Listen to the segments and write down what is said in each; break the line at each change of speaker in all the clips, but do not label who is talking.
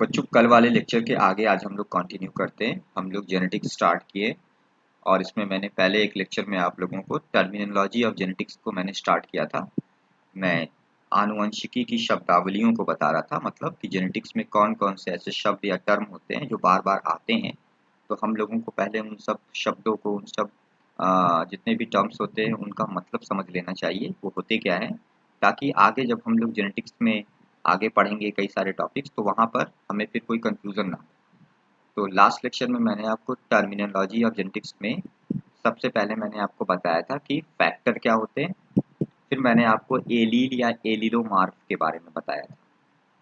बच्चों कल वाले लेक्चर के आगे आज हम लोग कंटिन्यू करते हैं। हम लोग जेनेटिक्स स्टार्ट किए और इसमें मैंने पहले एक लेक्चर में आप लोगों को टर्मिनोलॉजी ऑफ जेनेटिक्स को मैंने स्टार्ट किया था। मैं आनुवंशिकी की शब्दावलियों को बता रहा था, मतलब कि जेनेटिक्स में कौन कौन से ऐसे शब्द या टर्म होते हैं जो बार बार आते हैं। तो हम लोगों को पहले उन सब शब्दों को, उन सब जितने भी टर्म्स होते हैं उनका मतलब समझ लेना चाहिए, वो होते क्या है, ताकि आगे जब हम लोग जेनेटिक्स में आगे पढ़ेंगे कई सारे टॉपिक्स तो वहाँ पर हमें फिर कोई कंफ्यूजन ना हो। तो लास्ट लेक्चर में मैंने आपको टर्मिनोलॉजी ऑफ जेनेटिक्स में सबसे पहले मैंने आपको बताया था कि फैक्टर क्या होते हैं, फिर मैंने आपको एलील या एलिलोमार्फ के बारे में बताया था।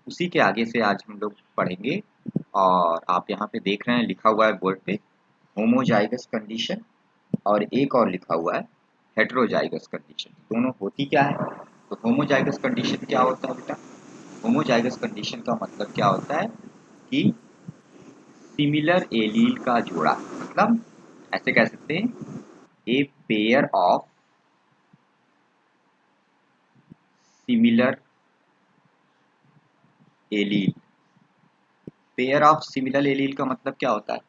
उसी के आगे से आज हम लोग पढ़ेंगे और आप यहाँ पे देख रहे हैं लिखा हुआ है बोर्ड पे होमोजाइगस कंडीशन और एक और लिखा हुआ है हेटेरोजाइगस कंडीशन। दोनों होती क्या है? तो होमोजाइगस कंडीशन क्या होता है बेटा? होमोजाइगस कंडीशन का मतलब क्या होता है कि सिमिलर एलील का जोड़ा, मतलब ऐसे कह सकते हैं a pair of similar allele. Pair of similar allele का मतलब क्या होता है?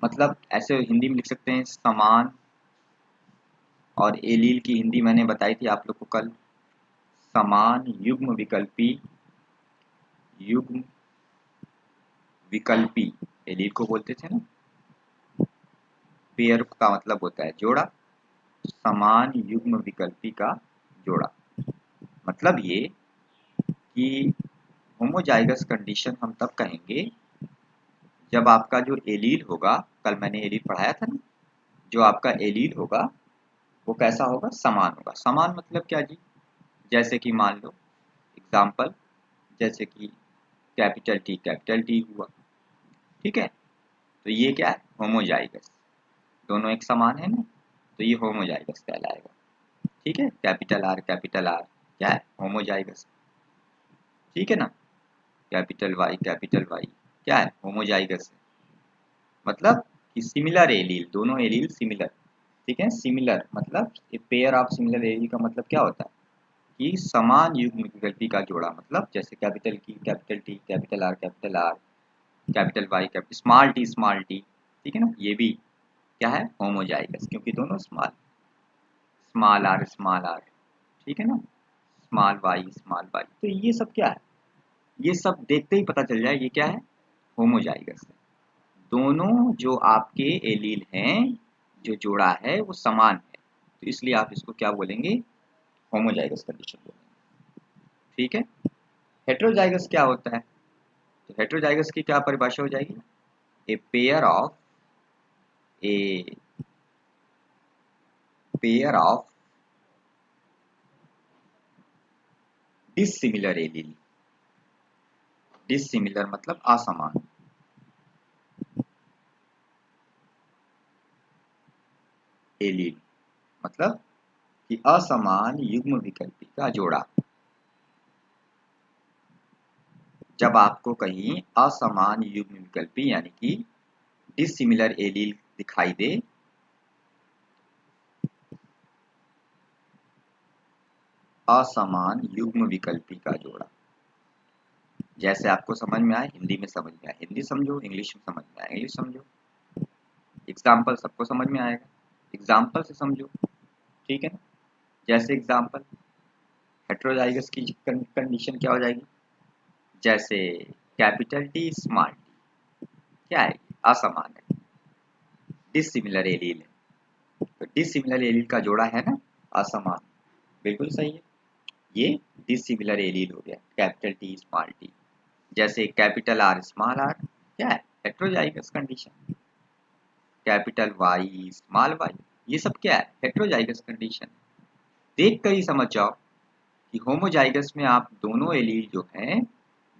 मतलब ऐसे हिंदी में लिख सकते हैं समान, और एलील की हिंदी मैंने बताई थी आप लोग को कल, समान युग्म विकल्पी एलील को बोलते थे ना। पेयर का मतलब होता है जोड़ा, समान युग्म विकल्पी का जोड़ा। मतलब ये कि होमोजाइगस कंडीशन हम तब कहेंगे जब आपका जो एलील होगा, कल मैंने एलील पढ़ाया था ना, जो आपका एलील होगा वो कैसा होगा? समान होगा। समान मतलब क्या जी? जैसे कि मान लो एग्जाम्पल, जैसे कि कैपिटल टी हुआ, ठीक है, तो ये क्या है? होमोजाइगस। दोनों एक समान है ना, तो ये होमोजाइगस कहलाएगा। ठीक है, कैपिटल आर क्या है? होमोजाइगस। ठीक है ना, कैपिटल वाई क्या है? होमोजाइगस है। मतलब कि सिमिलर एलील, दोनों एलील सिमिलर। ठीक है, सिमिलर मतलब पेयर ऑफ सिमिलर एलील का मतलब क्या होता है कि समान युग्म विकल्पी का जोड़ा। मतलब जैसे capital T, capital R, capital Y, capital small T, ठीक है ना, ये भी क्या है? होमोजाइगस, क्योंकि दोनों स्मॉल आर, ठीक है ना, स्मॉल वाई। तो ये सब क्या है? ये सब देखते ही पता चल जाए ये क्या है? होमोजाइगस है। दोनों जो आपके एलील हैं, जो जोड़ा है वो समान है, तो इसलिए आप इसको क्या बोलेंगे? होमोजाइगस कंडीशन बोलेंगे। ठीक है। हेटेरोजाइगस क्या होता है? तो हेटेरोजाइगस की क्या परिभाषा हो जाएगी? A pair of dissimilar allele. Dissimilar मतलब असमान, एलील मतलब कि असमान युग्म विकल्पी का जोड़ा। जब आपको कहीं असमान युग्म विकल्पी यानी कि डिसिमिलर एलील दिखाई दे, असमान युग्म विकल्पी का जोड़ा, जैसे आपको समझ में आए हिंदी में समझ में आए हिंदी समझो, इंग्लिश में समझ में आए इंग्लिश समझो। एग्जाम्पल सबको समझ में आएगा, एग्जाम्पल से समझो। ठीक है ना, जैसे एग्जाम्पल हेटेरोजाइगस की कंडीशन क्या हो जाएगी? जैसे कैपिटल टी स्मॉल टी क्या है? असमान है, डिसिमिलर एलील है। तो डिसिमिलर एलील का जोड़ा है ना, असमान। बिल्कुल सही है, ये डिसिमिलर एलील हो गया कैपिटल टी स्मॉल टी। जैसे कैपिटल आर स्मॉल आर क्या है? Heterozygous condition. Capital Y small Y, ये सब क्या है? Heterozygous condition. देख कर ही समझ जाओ कि होमोजाइगस में आप दोनों एलील जो हैं,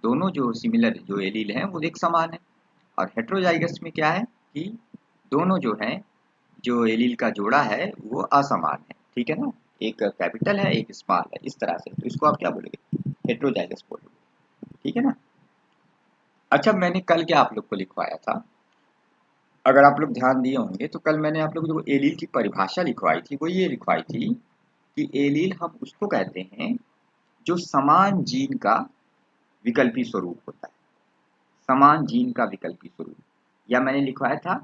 दोनों जो सिमिलर जो एलील हैं वो एक समान है, और हेटेरोजाइगस में क्या है कि दोनों जो हैं, जो एलील का जोड़ा है वो असमान है। ठीक है ना, एक कैपिटल है एक स्मॉल है, इस तरह से। तो इसको आप क्या बोलोगे? हेटेरोजाइगस बोलोगे। ठीक है ना। अच्छा, मैंने कल क्या आप लोग को लिखवाया था? अगर आप लोग ध्यान दिए होंगे तो कल मैंने आप लोग को जो एलील की परिभाषा लिखवाई थी वो ये लिखवाई थी कि एलील हम उसको कहते हैं जो समान जीन का विकल्पी स्वरूप होता है। समान जीन का विकल्पी स्वरूप, या मैंने लिखवाया था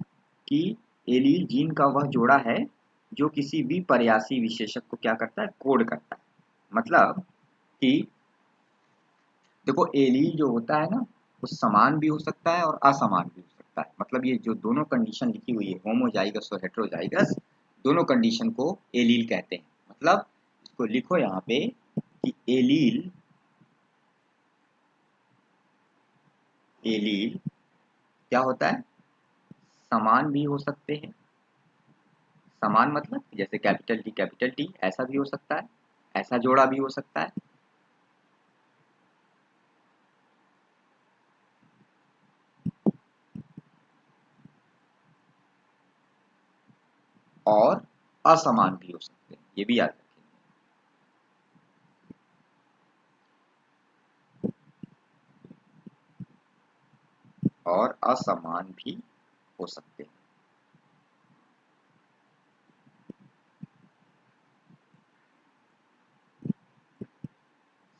कि एलील जीन का वह जोड़ा है जो किसी भी पर्यासी विशेषक को क्या करता है, कोड करता है। मतलब कि देखो एलील जो होता है ना, वो समान भी हो सकता है और असमान भी हो सकता है। मतलब ये जो दोनों कंडीशन लिखी हुई है, होमोजाइगस और हेटेरोजाइगस, दोनों कंडीशन को एलील कहते हैं। मतलब इसको लिखो यहाँ पे कि एलील एलील क्या होता है, समान भी हो सकते हैं। समान मतलब जैसे कैपिटल टी ऐसा भी हो सकता है, ऐसा जोड़ा भी हो सकता है। और असमान भी हो सकते हैं, ये भी याद रखें। और असमान भी हो सकते हैं।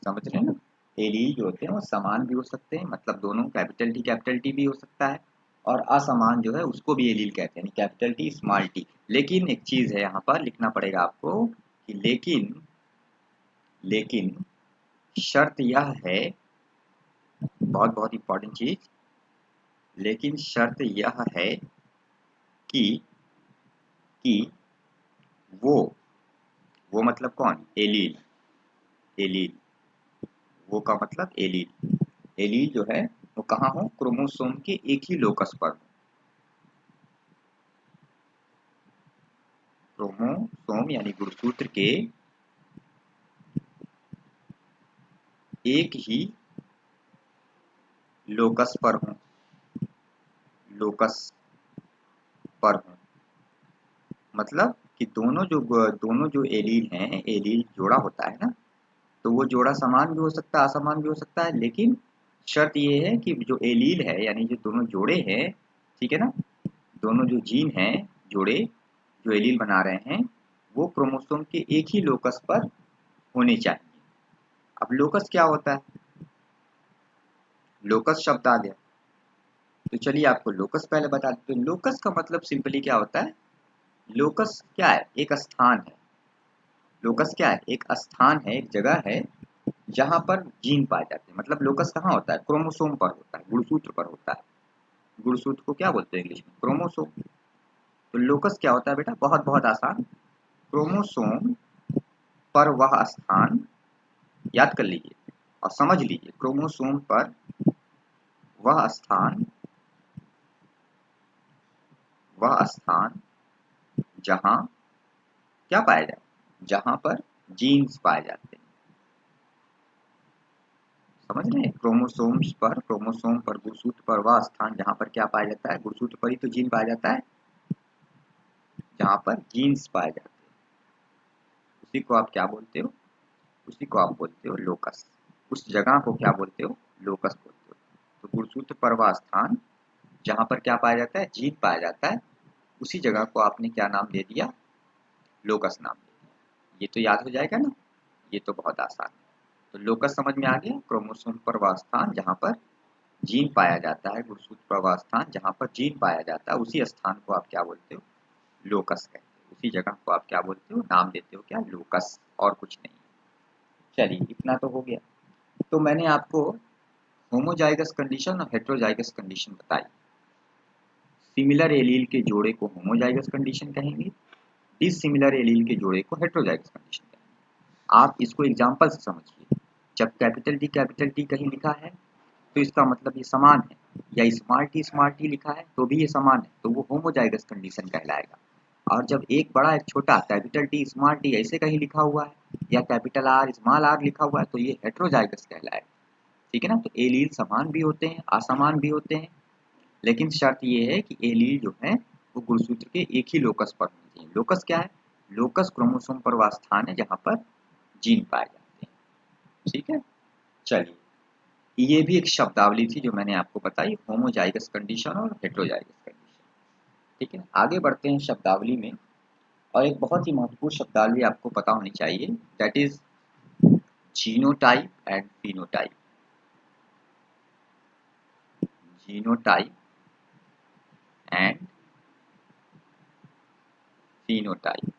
समझ रहे हैं ना, एलील जो होते हैं वो समान भी हो सकते हैं, मतलब दोनों कैपिटल टी भी हो सकता है, और असमान जो है उसको भी एलील कहते हैं, कैपिटल टी स्मॉल टी। लेकिन एक चीज है यहाँ पर लिखना पड़ेगा आपको कि लेकिन शर्त यह है, बहुत बहुत इंपॉर्टेंट चीज, लेकिन शर्त यह है कि कि वो वो मतलब कौन, एलील, एलील, वो का मतलब एलील, एलील जो है वो कहाँ हो, क्रोमोसोम के एक ही लोकस पर हो। क्रोमोसोम यानी गुणसूत्र के एक ही लोकस पर हो, लोकस पर हो। मतलब कि दोनों जो एलील हैं, एलील जोड़ा होता है ना, तो वो जोड़ा समान भी हो सकता है, असमान भी हो सकता है। लेकिन शर्त ये है कि जो एलील है यानी जो दोनों जोड़े हैं, ठीक है ना, दोनों जो जीन हैं जोड़े जो एलील बना रहे हैं, वो क्रोमोसोम के एक ही लोकस पर होने चाहिए। अब लोकस क्या होता है, लोकस शब्द आ गया, तो चलिए आपको लोकस पहले बता देते हैं। लोकस का मतलब सिंपली क्या होता है, लोकस क्या है, एक स्थान है। लोकस क्या है, एक स्थान है, एक जगह है जहां पर जीन पाए जाते हैं। मतलब लोकस कहाँ होता है, क्रोमोसोम पर होता है, गुणसूत्र पर होता है। गुणसूत्र को क्या बोलते हैं इंग्लिश में, क्रोमोसोम। तो लोकस क्या होता है बेटा, बहुत बहुत आसान, क्रोमोसोम पर वह स्थान, याद कर लीजिए और समझ लीजिए, क्रोमोसोम पर वह स्थान, वह स्थान जहां क्या पाया जाए, जहां पर जीन्स पाए जाते हैं। समझ रहे हैं, क्रोमोसोम्स पर, क्रोमोसोम पर, गुणसूत्र पर वह स्थान जहां पर क्या पाया जाता है, गुणसूत्र पर ही तो जीन पाया जाता है, जहां पर जीन्स पाए जाते हैं, उसी को आप क्या बोलते हो, उसी को आप बोलते हो लोकस। उस जगह को क्या बोलते हो, लोकस बोलते हो। तो गुणसूत्र पर वह स्थान जहां पर क्या पाया जाता है, जीन पाया जाता है, उसी जगह को आपने क्या नाम दे दिया, लोकस नाम दे दिया। ये तो याद हो जाएगा ना, ये तो बहुत आसान है। तो लोकस समझ में आ गया, क्रोमोसोम पर वह स्थान जहां पर जीन पाया जाता है, गुणसूत्र पर वह स्थान जहां पर जीन पाया जाता है, उसी स्थान को आप क्या बोलते हो, लोकस कहते हो। उसी जगह को आप क्या बोलते हो, नाम देते हो क्या, लोकस, और कुछ नहीं। चलिए इतना तो हो गया। तो मैंने आपको होमोजाइगस कंडीशन और हेटेरोजाइगस कंडीशन बताई। सिमिलर एलील के जोड़े को होमोजाइगस कंडीशन कहेंगे, डिसिमिलर एलील के जोड़े को हेटेरोजाइगस कंडीशन कहेंगे। आप इसको एग्जांपल से समझिए, जब कैपिटल टी कहीं लिखा है तो इसका मतलब ये समान है, या स्मॉल टी लिखा है तो भी ये समान है, तो वो होमोजाइगस कंडीशन कहलाएगा। और जब एक बड़ा एक छोटा कैपिटल टी स्मॉल टी ऐसे कहीं लिखा हुआ है, या कैपिटल आर स्मॉल आर लिखा हुआ है, तो ये हेटेरोजाइगस कहलाएगा। ठीक है ना, तो एलील समान भी होते हैं, असमान भी होते हैं, लेकिन शर्त ये है कि एलील जो है वो गुणसूत्र के एक ही लोकस पर होने चाहिए। लोकस क्या है, लोकस क्रोमोसोम पर वह स्थान है जहां पर जीन पाए जाते हैं। ठीक है, चलिए ये भी एक शब्दावली थी जो मैंने आपको बताई, होमोजाइगस कंडीशन और हेटेरोजाइगस कंडीशन। ठीक है, आगे बढ़ते हैं शब्दावली में। और एक बहुत ही महत्वपूर्ण शब्दावली आपको पता होनी चाहिए, that is genotype and phenotype. Genotype and phenotype.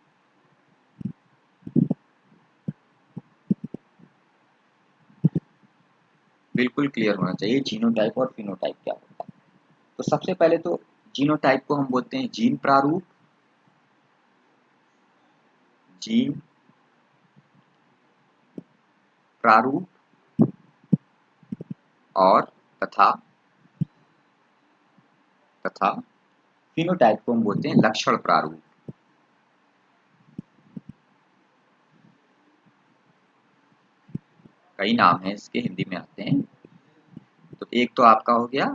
बिल्कुल क्लियर होना चाहिए जीनोटाइप और फिनोटाइप क्या होता है। तो सबसे पहले तो जीनोटाइप को हम बोलते हैं जीन प्रारूप, जीन प्रारूप और तथा तथा फिनोटाइप को हम बोलते हैं लक्षण प्रारूप। कई नाम हैं इसके, हिंदी में आते हैं। तो एक तो आपका हो गया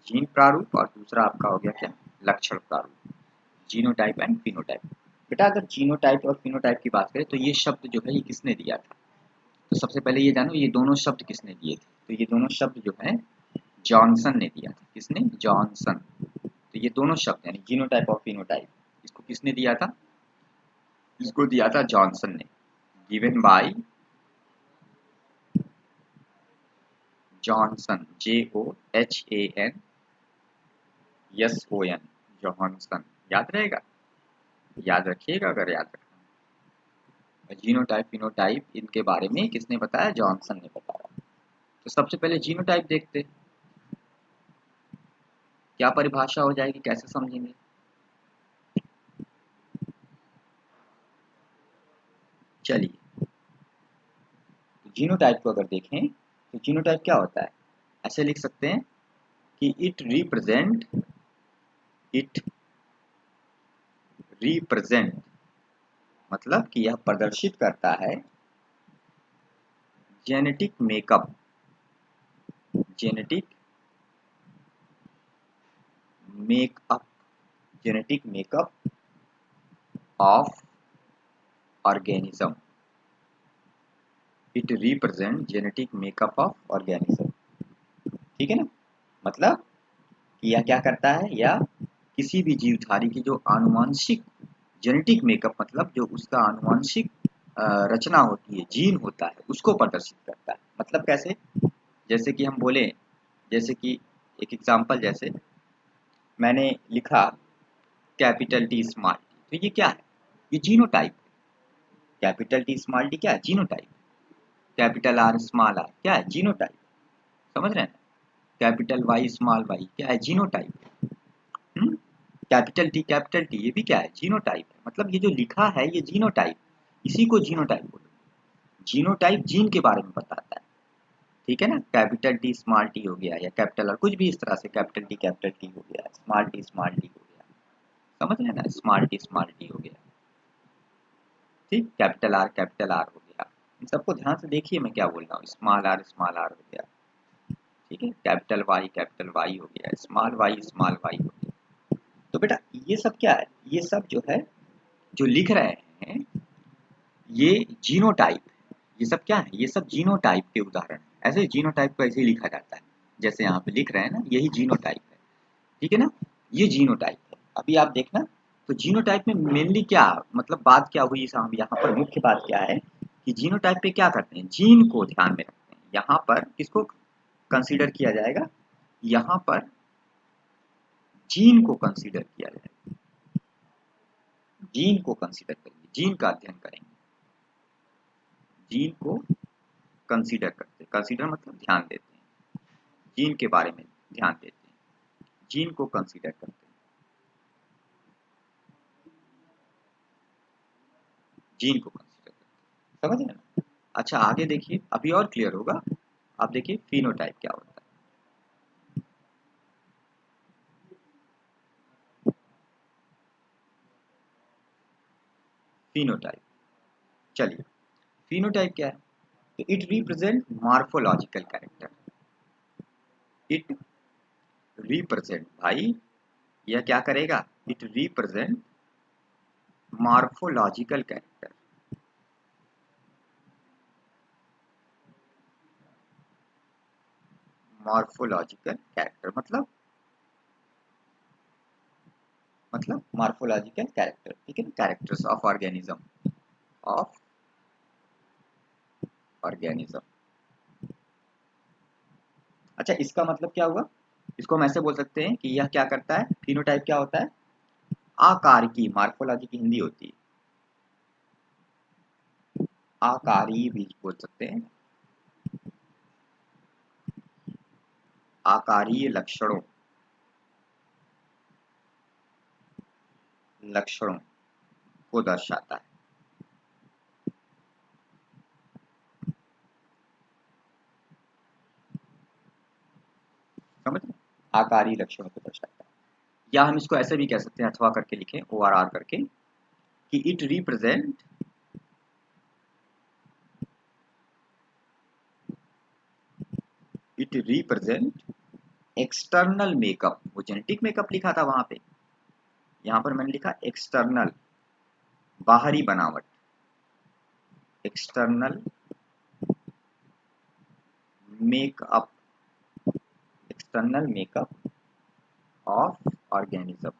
जीन प्रारूप और दूसरा आपका हो गया क्या, लक्षण प्रारूप, जीनोटाइप एंड फिनोटाइप। बेटा अगर जीनोटाइप और फिनोटाइप की बात करें तो ये शब्द जो है ये किसने दिया था, तो सबसे पहले ये जानो ये दोनों शब्द किसने दिए थे। तो ये दोनों शब्द जो है जॉनसन ने दिया था। किसने, जॉनसन। तो ये दोनों शब्द यानी जीनोटाइप और फिनोटाइप, इसको किसने दिया था, इसको दिया था जॉनसन ने। Given by Johnson, JOHANSON, Johnson. याद रहेगा, याद रखिएगा अगर याद रखना। जीनोटाइप फिनोटाइप इनके बारे में किसने बताया, जॉनसन ने बताया। तो सबसे पहले जीनोटाइप देखते, क्या परिभाषा हो जाएगी, कैसे समझेंगे। चलिए, तो जीनोटाइप को अगर देखें तो जीनोटाइप क्या होता है, ऐसे लिख सकते हैं कि इट रिप्रेजेंट मतलब कि यह प्रदर्शित करता है genetic makeup, genetic makeup genetic makeup of organism. It represent genetic makeup of organism. ठीक है ना, मतलब कि यह क्या करता है, या किसी भी जीवधारी की जो आनुवंशिक जेनेटिक मेकअप मतलब जो उसका आनुवंशिक रचना होती है, जीन होता है, उसको प्रदर्शित करता है। मतलब कैसे, जैसे कि हम बोले, जैसे कि एक एग्जांपल, जैसे मैंने लिखा कैपिटल टी स्मॉल टी, तो ये क्या है, ये जीनोटाइप है। कैपिटल टी स्मॉल टी क्या है, genotype. Capital R small R क्या है, जीनोटाइप। समझ रहे हैं, कैपिटल वाई स्मॉल वाई क्या है, जीनोटाइप। कैपिटल टी ये भी क्या है, जीनोटाइप है। मतलब ये जो लिखा है ये जीनोटाइप, इसी को जीनोटाइप बोलो। जीनोटाइप जीन के बारे में बताता है। ठीक है ना, कैपिटल टी स्मॉल टी हो गया, या कैपिटल और कुछ भी इस तरह से, कैपिटल टी हो गया, स्मॉल टी हो गया। समझ रहे हैं ना, स्मॉल टी हो गया। ठीक, कैपिटल आर हो गया। इन सबको ध्यान से देखिए मैं क्या बोल रहा हूँ, स्मॉल आर हो गया। ठीक है, कैपिटल वाई हो गया, स्मॉल वाई हो गया। तो बेटा ये सब क्या है, ये सब जो है जो लिख रहे हैं ये जीनोटाइप है। ये सब क्या है, ये सब जीनोटाइप के उदाहरण है। ऐसे जीनोटाइप को ऐसे ही लिखा जाता है, जैसे यहाँ पे लिख रहे हैं ना, यही जीनोटाइप है। ठीक है ना, ये जीनोटाइप है। अभी आप देखना, तो जीनोटाइप में मेनली क्या मतलब बात क्या हुई, यहाँ पर मुख्य बात क्या है कि जीनोटाइप पे क्या करते हैं, जीन को ध्यान में रखते हैं। यहाँ पर किसको कंसीडर किया जाएगा, यहाँ पर जीन को कंसीडर किया जाएगा, जीन को कंसीडर करेंगे, जीन का अध्ययन करेंगे, जीन को कंसीडर करते हैं। कंसीडर मतलब ध्यान देते हैं, जीन के बारे में ध्यान देते हैं, जीन को कंसीडर करते हैं, जीन को कंसीडर करते हैं। समझ रहे ना। अच्छा आगे देखिए, अभी और क्लियर होगा। आप देखिए फिनोटाइप क्या होता है। फिनोटाइप, चलिए फिनोटाइप क्या है, तो it represent morphological character. It represent भाई, यह क्या करेगा, it represent morphological character. Morphological character मतलब मॉर्फोलॉजिकल कैरेक्टर। ठीक है ना, characters of organism, of organism. अच्छा इसका मतलब क्या हुआ, इसको हम ऐसे बोल सकते हैं कि यह क्या करता है, फिनोटाइप क्या होता है, आकार की, मार्फोलॉजी की हिंदी होती है, आकारी भी बोल सकते हैं, आकारीय लक्षणों, लक्षणों को दर्शाता है। समझ रहे? आकारी लक्षणों को दर्शाता है, या हम इसको ऐसे भी कह सकते हैं, अथवा करके लिखें, ओ आर आर करके, कि it represent, it represent external makeup. वो जेनेटिक मेकअप लिखा था वहां पे, यहां पर मैंने लिखा एक्सटर्नल, बाहरी बनावट, external makeup, external makeup of organism.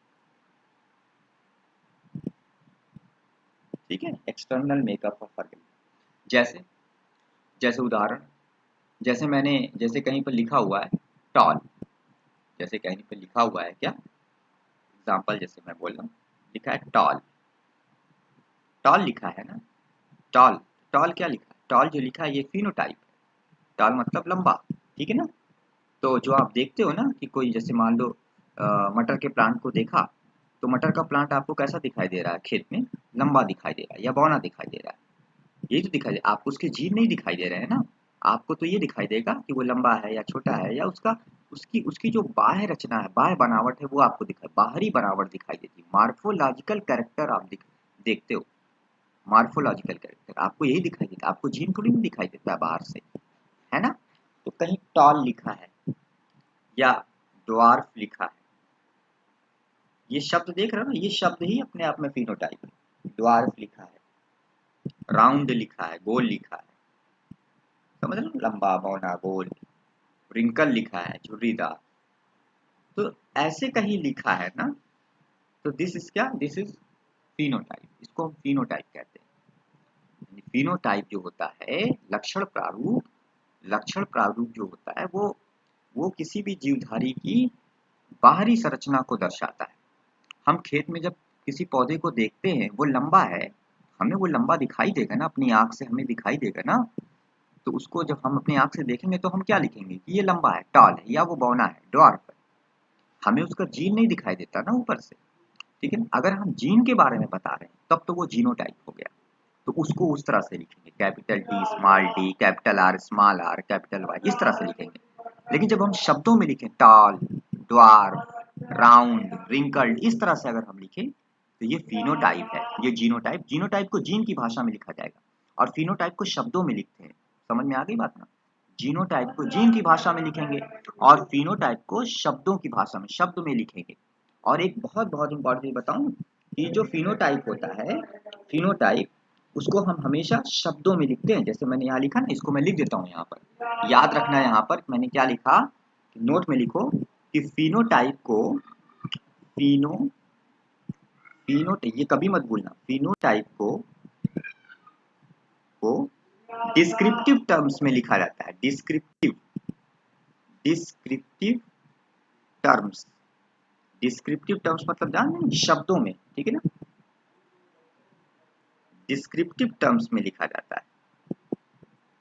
ठीक है, एक्सटर्नल मेकअप ऑफ ऑर्गेनिज्म। जैसे, जैसे उदाहरण, जैसे मैंने, जैसे कहीं पर लिखा हुआ है टॉल, जैसे कहीं पर लिखा हुआ है क्या, एग्जाम्पल जैसे मैं बोल रहा हूँ, लिखा है टॉल, टॉल लिखा है ना, टॉल, टॉल क्या लिखा है, टॉल जो लिखा है ये फिनोटाइप है, टॉल मतलब लंबा, ठीक है ना। तो जो आप देखते हो ना कि कोई, जैसे मान लो मटर के प्लांट को देखा, तो मटर का प्लांट आपको कैसा दिखाई दे रहा है, खेत में लंबा दिखाई दे रहा है या बौना दिखाई दे रहा है, यही तो दिखाई दे, आपको उसके जीन नहीं दिखाई दे रहे हैं ना, आपको तो ये दिखाई देगा कि वो लंबा है या छोटा है, या उसका, उसकी उसकी जो बाह्य रचना है, बाह्य बनावट है, वो आपको दिखाई, बाहरी बनावट दिखाई देती है, मार्फोलॉजिकल कैरेक्टर आप देखते हो, मार्फोलॉजिकल कैरेक्टर आपको यही दिखाई देता है, आपको जीन थोड़ी नहीं दिखाई देता है बाहर से, है ना। तो कहीं टॉल लिखा है या ड्वार्फ लिखा है, ये शब्द देख रहे हो ना, ये शब्द ही अपने आप में फिनोटाइप है। ड्वार्फ लिखा है, राउंड लिखा है, गोल लिखा है, समझ रहे हो, लंबा बौना गोल, रिंकल लिखा है, झुर्रीदार, तो ऐसे कहीं लिखा है ना, तो दिस इज क्या, दिस इज फिनोटाइप, इसको हम फिनोटाइप कहते हैं। फिनोटाइप जो होता है, लक्षण प्रारूप, लक्षण प्रारूप जो होता है वो किसी भी जीवधारी की बाहरी संरचना को दर्शाता है। हम खेत में जब किसी पौधे को देखते हैं, वो लंबा है, हमें वो लंबा दिखाई देगा ना, अपनी आंख से हमें दिखाई देगा ना, तो उसको जब हम अपनी आंख से देखेंगे तो हम क्या लिखेंगे कि ये लंबा है, टॉल है, या वो बौना है, ड्वार्फ है, हमें उसका जीन नहीं दिखाई देता ना ऊपर से, ठीक है ना। अगर हम जीन के बारे में बता रहे हैं तब तो वो जीनोटाइप हो गया, तो उसको उस तरह से लिखेंगे, capital T small T, capital R small are, capital Y, इस तरह से लिखेंगे। लेकिन जब हम शब्दों में लिखें, टॉल, ड्वार्फ, राउंड, रिंकल्ड, इस तरह से अगर हम लिखें तो ये फिनोटाइप है, ये जीनोटाइप, जीनोटाइप को जीन की भाषा में लिखा जाएगा, और फिनोटाइप को शब्दों में लिखते हैं। समझ में आ गई बात ना, जीनोटाइप को जीन की भाषा में लिखेंगे और फिनोटाइप को शब्दों की भाषा में, शब्द में लिखेंगे। और एक बहुत बहुत इंपॉर्टेंट चीज बताऊं, कि जो फिनोटाइप होता है, फिनोटाइप, उसको हम हमेशा शब्दों में लिखते हैं। जैसे मैंने यहाँ लिखा ना, इसको मैं लिख देता हूँ यहाँ पर, याद रखना, यहाँ पर मैंने क्या लिखा, नोट में लिखो कि फिनोटाइप को, फिनो, फिनो, ये कभी मत भूलना, फिनोटाइप को डिस्क्रिप्टिव टर्म्स में लिखा जाता है, descriptive, descriptive terms, descriptive terms मतलब जान रहे हैं? शब्दों में, ठीक है ना, डिस्क्रिप्टिव टर्म्स में लिखा जाता है,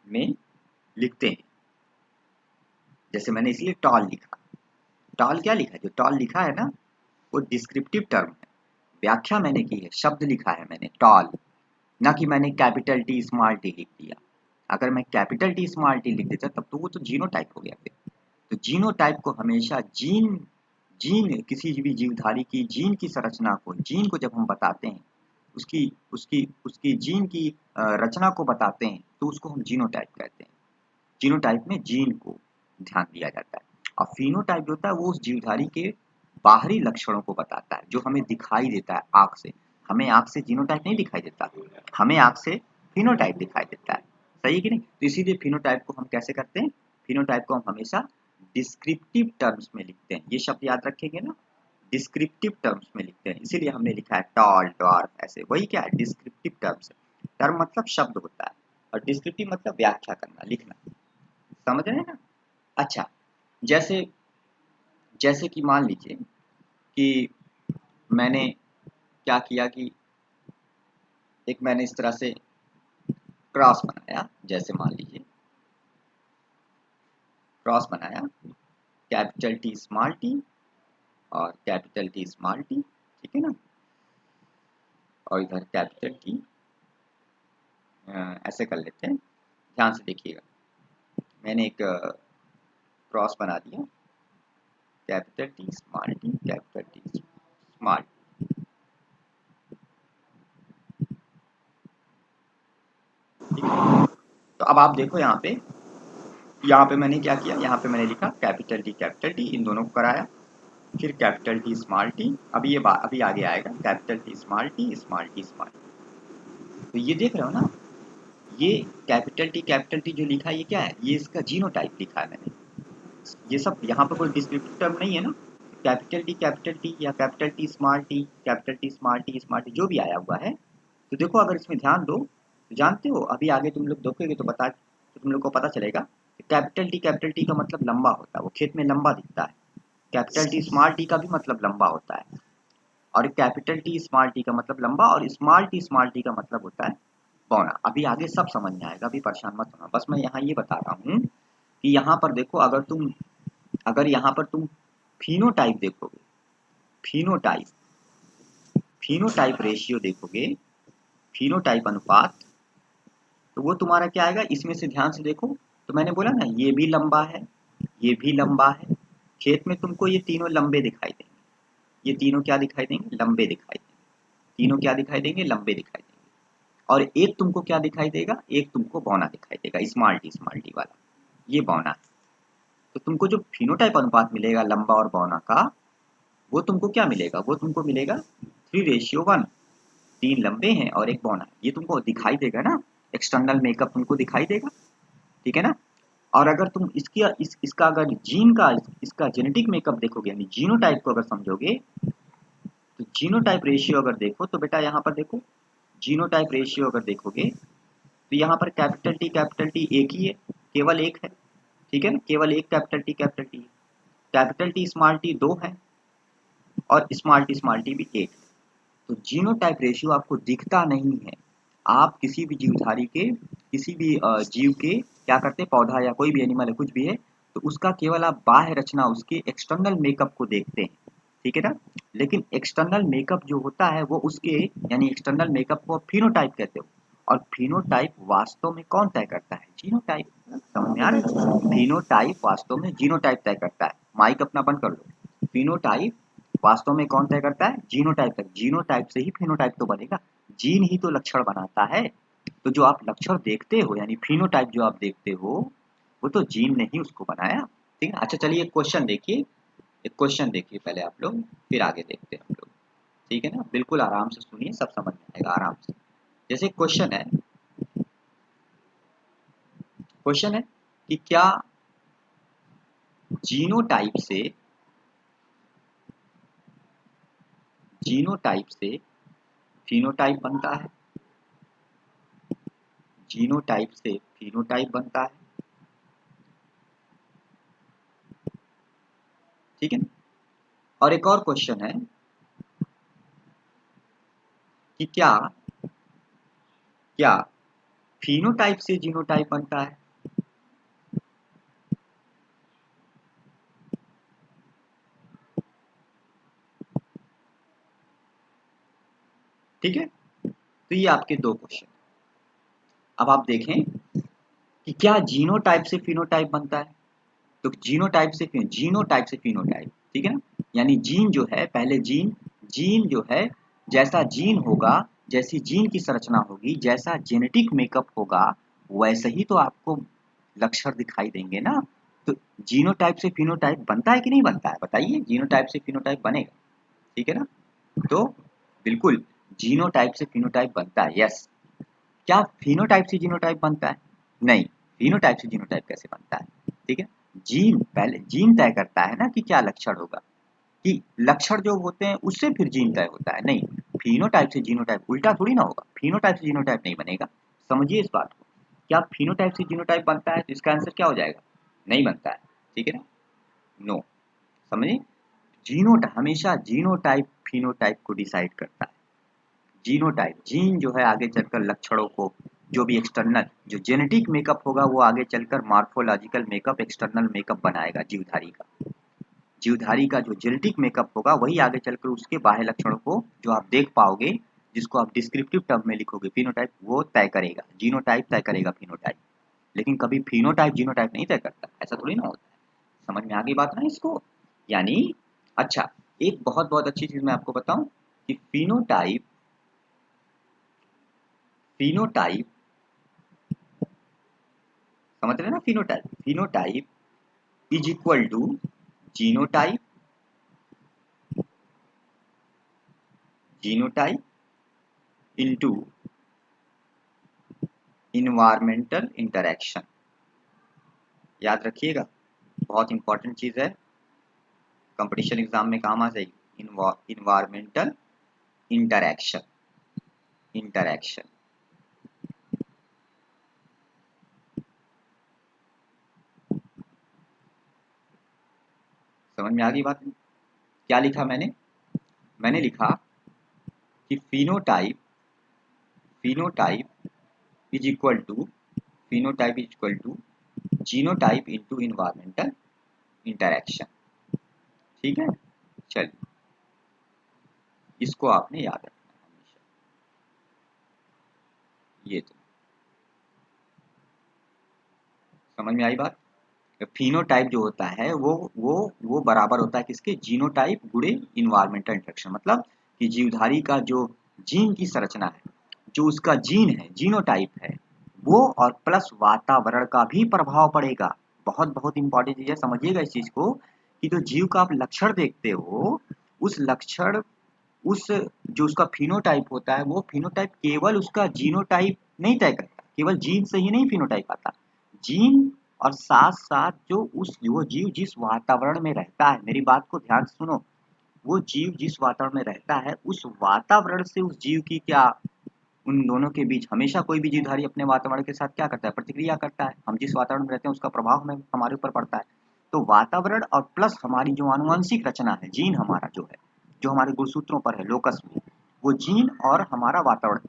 में लिखते हैं। जैसे मैंने इसलिए टॉल लिखा, टॉल क्या लिखा है, जो टॉल लिखा है ना वो डिस्क्रिप्टिव टर्म है, व्याख्या मैंने की है, शब्द लिखा है मैंने टॉल, ना कि मैंने कैपिटल टी स्मॉल टी लिख दिया। अगर मैं कैपिटल टी स्मॉल टी लिख देता तब तो वो तो जीनोटाइप हो गया फिर। तो जीनोटाइप को हमेशा जीन, जीन किसी भी जीवधारी की जीन की संरचना को, जीन को जब हम बताते हैं, उसकी उसकी उसकी जीन की रचना को बताते हैं, तो उसको हम जीनोटाइप कहते हैं। जीनोटाइप में जीन को ध्यान दिया जाता है, और फिनोटाइप जो होता है वो उस जीवधारी के बाहरी लक्षणों को बताता है, जो हमें दिखाई देता है आंख से। हमें आंख से जीनोटाइप नहीं दिखाई देता, हमें आंख से फिनोटाइप दिखाई देता है, सही है कि नहीं। तो इसीलिए फिनोटाइप को हम कैसे करते हैं, फिनोटाइप को हम हमेशा डिस्क्रिप्टिव टर्म्स में लिखते हैं, ये शब्द याद रखेंगे ना, डिस्क्रिप्टिव टर्म्स में लिखते हैं, इसीलिए हमने लिखा है टॉल, ड्वार्फ, ऐसे, वही क्या है, डिस्क्रिप्टिव टर्म्स। टर्म मतलब शब्द होता है, और डिस्क्रिप्टिव मतलब व्याख्या करना, लिखना, समझ रहे हैं ना। अच्छा, जैसे जैसे कि मान लीजिए कि मैंने क्या किया कि एक मैंने इस तरह से क्रॉस बनाया, जैसे मान लीजिए क्रॉस बनाया, कैपिटल टी स्मॉल टी और कैपिटल टी स्मॉल टी, ठीक है ना, और इधर कैपिटल टी, ऐसे कर लेते हैं। ध्यान से देखिएगा, मैंने एक क्रॉस बना दिया, capital T small T, capital T small, ठीक है। तो अब आप देखो यहाँ पे मैंने क्या किया, यहाँ पे मैंने लिखा कैपिटल टी इन दोनों को कराया, फिर कैपिटल टी स्मॉल टी, अभी अभी आगे आएगा capital T small T small T small T. तो ये देख रहे हो ना, ये कैपिटल टी जो लिखा है ये क्या है, ये इसका जीनोटाइप लिखा है मैंने। ये सब यहाँ पर कोई डिस्क्रिप्टिव टर्म नहीं है ना, कैपिटल टी या capital T small T, capital T small T जो भी आया हुआ है। तो देखो अगर इसमें ध्यान दो तो जानते हो, अभी आगे तुम लोग देखोगे तो तुम लोग को पता चलेगा कि कैपिटल टी का मतलब लंबा होता है, वो खेत में लंबा दिखता है। कैपिटल टी स्मॉल टी का भी मतलब लंबा होता है, और कैपिटल टी स्मॉल टी का मतलब लंबा, और स्मॉल टी का मतलब होता है बौना। अभी आगे सब समझ में आएगा, अभी परेशान मत होना, बस मैं यहाँ ये बता रहा हूँ कि यहाँ पर देखो, अगर यहाँ पर तुम फिनोटाइप देखोगे, फिनोटाइप फिनोटाइप रेशियो देखोगे, फिनोटाइप अनुपात, तो वो तुम्हारा क्या आएगा, इसमें से ध्यान से देखो। तो मैंने बोला ना, ये भी लंबा है, ये भी लंबा है, खेत में तुमको ये तीनों लंबे दिखाई देंगे, ये तीनों क्या दिखाई देंगे, लंबे दिखाई देंगे, तीनों क्या दिखाई देंगे, लंबे दिखाई देंगे। और एक तुमको क्या दिखाई देगा, एक तुमको बौना दिखाई देगा, स्मॉल टी वाला, ये बौना है। तो तुमको जो फिनोटाइप अनुपात मिलेगा लंबा और बौना का, वो तुमको क्या मिलेगा, वो तुमको मिलेगा 3:1, तीन लंबे हैं और एक बौना है, ये तुमको दिखाई देगा ना, एक्सटर्नल मेकअप तुमको दिखाई देगा, ठीक है ना। और अगर तुम इसका अगर इसका जेनेटिक मेकअप देखोगे, यानी जीनोटाइप को अगर समझोगे, तो जीनोटाइप रेशियो अगर देखो तो बेटा यहाँ पर देखो, जीनोटाइप रेशियो अगर देखोगे तो यहाँ पर कैपिटल टी एक ही है, केवल एक है, ठीक है ना, केवल एक capital T, capital T small T दो है, और स्मॉल टी भी एक है। तो जीनोटाइप रेशियो आपको दिखता नहीं है। आप किसी भी जीवधारी के, किसी भी जीव के क्या करते हैं, पौधा या कोई भी एनिमल है, कुछ भी है, तो उसका केवल आप बाह्य रचना, उसके एक्सटर्नल मेकअप को देखते हैं, ठीक है ना। लेकिन एक्सटर्नल मेकअप जो होता है वो उसके, यानी एक्सटर्नल मेकअप को फिनोटाइप कहते हो, और फिनोटाइप वास्तव में कौन तय करता है, जीनोटाइप। समझ में आ रहा है, फिनोटाइप वास्तव में जीनोटाइप तय करता है। माइक अपना बंद कर लो। फिनोटाइप वास्तव में कौन तय करता है, जीनोटाइप तक, जीनोटाइप से ही फिनोटाइप तो बनेगा, जीन ही तो लक्षण बनाता है। तो जो आप लक्षण देखते हो, यानी फिनोटाइप जो आप देखते हो, वो तो जीन ने ही उसको बनाया, ठीक है। अच्छा चलिए एक क्वेश्चन देखिए, एक क्वेश्चन देखिए पहले आप लोग, फिर आगे देखते हैं हम लोग, ठीक है ना। बिल्कुल आराम से सुनिए, सब समझ में आएगा आराम से। जैसे क्वेश्चन है कि क्या जीनोटाइप से जीनोटाइप से फिनोटाइप बनता है, जीनोटाइप से फिनोटाइप बनता है, ठीक है ना। और एक और क्वेश्चन है कि क्या क्या फिनोटाइप से जीनोटाइप बनता है, ठीक है। तो ये आपके दो क्वेश्चन। अब आप देखें कि क्या जीनोटाइप से फिनोटाइप बनता है, तो जीनोटाइप से फिनोटाइप, ठीक है ना। यानी जीन जो है, पहले जीन जो है, जैसा जीन होगा, जैसी जीन की संरचना होगी, जैसा जेनेटिक मेकअप होगा, वैसे ही तो आपको लक्षण दिखाई देंगे ना। तो जीनोटाइप से फिनोटाइप बनता है कि नहीं बनता है, बताइए, जीनोटाइप से फिनोटाइप बनेगा, ठीक है ना। तो बिल्कुल जीनोटाइप से फिनोटाइप बनता है, यस। क्या फिनोटाइप से जीनोटाइप बनता है, नहीं। फिनोटाइप से जीनोटाइप कैसे बनता है, ठीक है। जीन पहले जीन तय करता है ना कि क्या लक्षण होगा, कि लक्षण जो होते हैं उससे फिर जीन तय होता है, नहीं। फिनोटाइप से जीनोटाइप उल्टा थोड़ी ना होगा, फिनोटाइप से जीनोटाइप नहीं बनेगा, समझिए इस बात को। क्या फिनोटाइप से जीनोटाइप बनता है, तो इसका आंसर क्या हो जाएगा, नहीं बनता है, ठीक है ना, नो। समझे? हमेशा जीनोटाइप फिनोटाइप को डिसाइड करता है। जीनोटाइप, जीन जो है आगे चलकर लक्षणों को, जो भी एक्सटर्नल जो जेनेटिक मेकअप होगा वो आगे चलकर मॉर्फोलॉजिकल मेकअप, एक्सटर्नल मेकअप बनाएगा जीवधारी का। जीवधारी का जो जेनेटिक मेकअप होगा वही आगे चलकर उसके बाह्य लक्षणों को जो आप देख पाओगे, जिसको आप डिस्क्रिप्टिव टर्म में लिखोगे फिनोटाइप, वो तय करेगा। जीनोटाइप तय करेगा फिनोटाइप, लेकिन कभी फिनोटाइप जीनोटाइप नहीं तय करता, ऐसा थोड़ी ना होता है। समझ में आ गई बात ना इसको? यानी अच्छा, एक बहुत बहुत अच्छी चीज मैं आपको बताऊं कि फिनोटाइप फिनोटाइप समझ रहे ना? Phenotype is equal to genotype genotype into environmental interaction. याद रखिएगा, बहुत इंपॉर्टेंट चीज है, कंपटीशन एग्जाम में काम आ जाएगी। इन्वायरमेंटल इंटरेक्शन इंटरेक्शन समझ में आ गई बात? क्या लिखा मैंने लिखा कि phenotype phenotype is equal to genotype into environmental interaction. ठीक है, चलिए इसको आपने याद रखना है हमेशा। ये तो समझ में आई बात? फिनोटाइप जो होता है वो बराबर होता है किसके? जीनोटाइप गुणे इन्वायरमेंटल इंटरेक्शन। मतलब कि जीवधारी का जो जीन की संरचना है, जो उसका जीन है, जीनोटाइप है, वो और प्लस वातावरण का भी प्रभाव पड़ेगा। बहुत बहुत इंपॉर्टेंट चीज है, समझिएगा इस चीज को कि जो जीव का आप लक्षण देखते हो, उस लक्षण उस जो उसका फिनोटाइप होता है, वो फिनोटाइप केवल उसका जीनोटाइप नहीं तय करता, केवल जीन से ही नहीं फिनोटाइप आता। जीन और साथ साथ जो वो जीव जिस वातावरण में रहता है, मेरी बात को ध्यान से सुनो, वो जीव जिस वातावरण में रहता है उस वातावरण से उस जीव की क्या, उन दोनों के बीच हमेशा कोई भी जीवधारी अपने वातावरण के साथ क्या करता है? प्रतिक्रिया करता है। हम जिस वातावरण में रहते हैं उसका प्रभाव हमें हमारे ऊपर पड़ता है। तो वातावरण और प्लस हमारी जो आनुवंशिक रचना है, जीन हमारा जो है, जो हमारे गुणसूत्रों पर है लोकस में, वो जीन और हमारा वातावरण,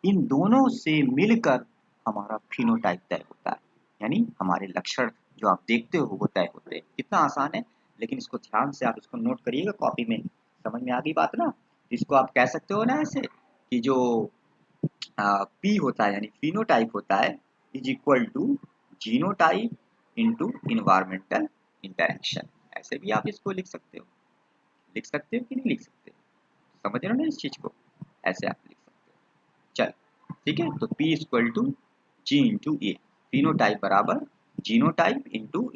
इन दोनों से मिलकर हमारा फिनोटाइप तय होता है। यानी हमारे लक्षण जो आप देखते हो वो तय होते हैं। कितना आसान है, लेकिन इसको ध्यान से आप इसको नोट करिएगा कॉपी में। समझ में आ गई बात ना? इसको आप कह सकते हो ना ऐसे कि जो पी होता है यानी फिनोटाइप होता है is equal to genotype into environmental interaction. ऐसे भी आप इसको लिख सकते हो कि नहीं लिख सकते? समझ रहे हो ना इस चीज को? ऐसे आप लिख सकते हो। चल ठीक है, तो P equal to G into A, phenotype बराबर जीनोटाइप इंटू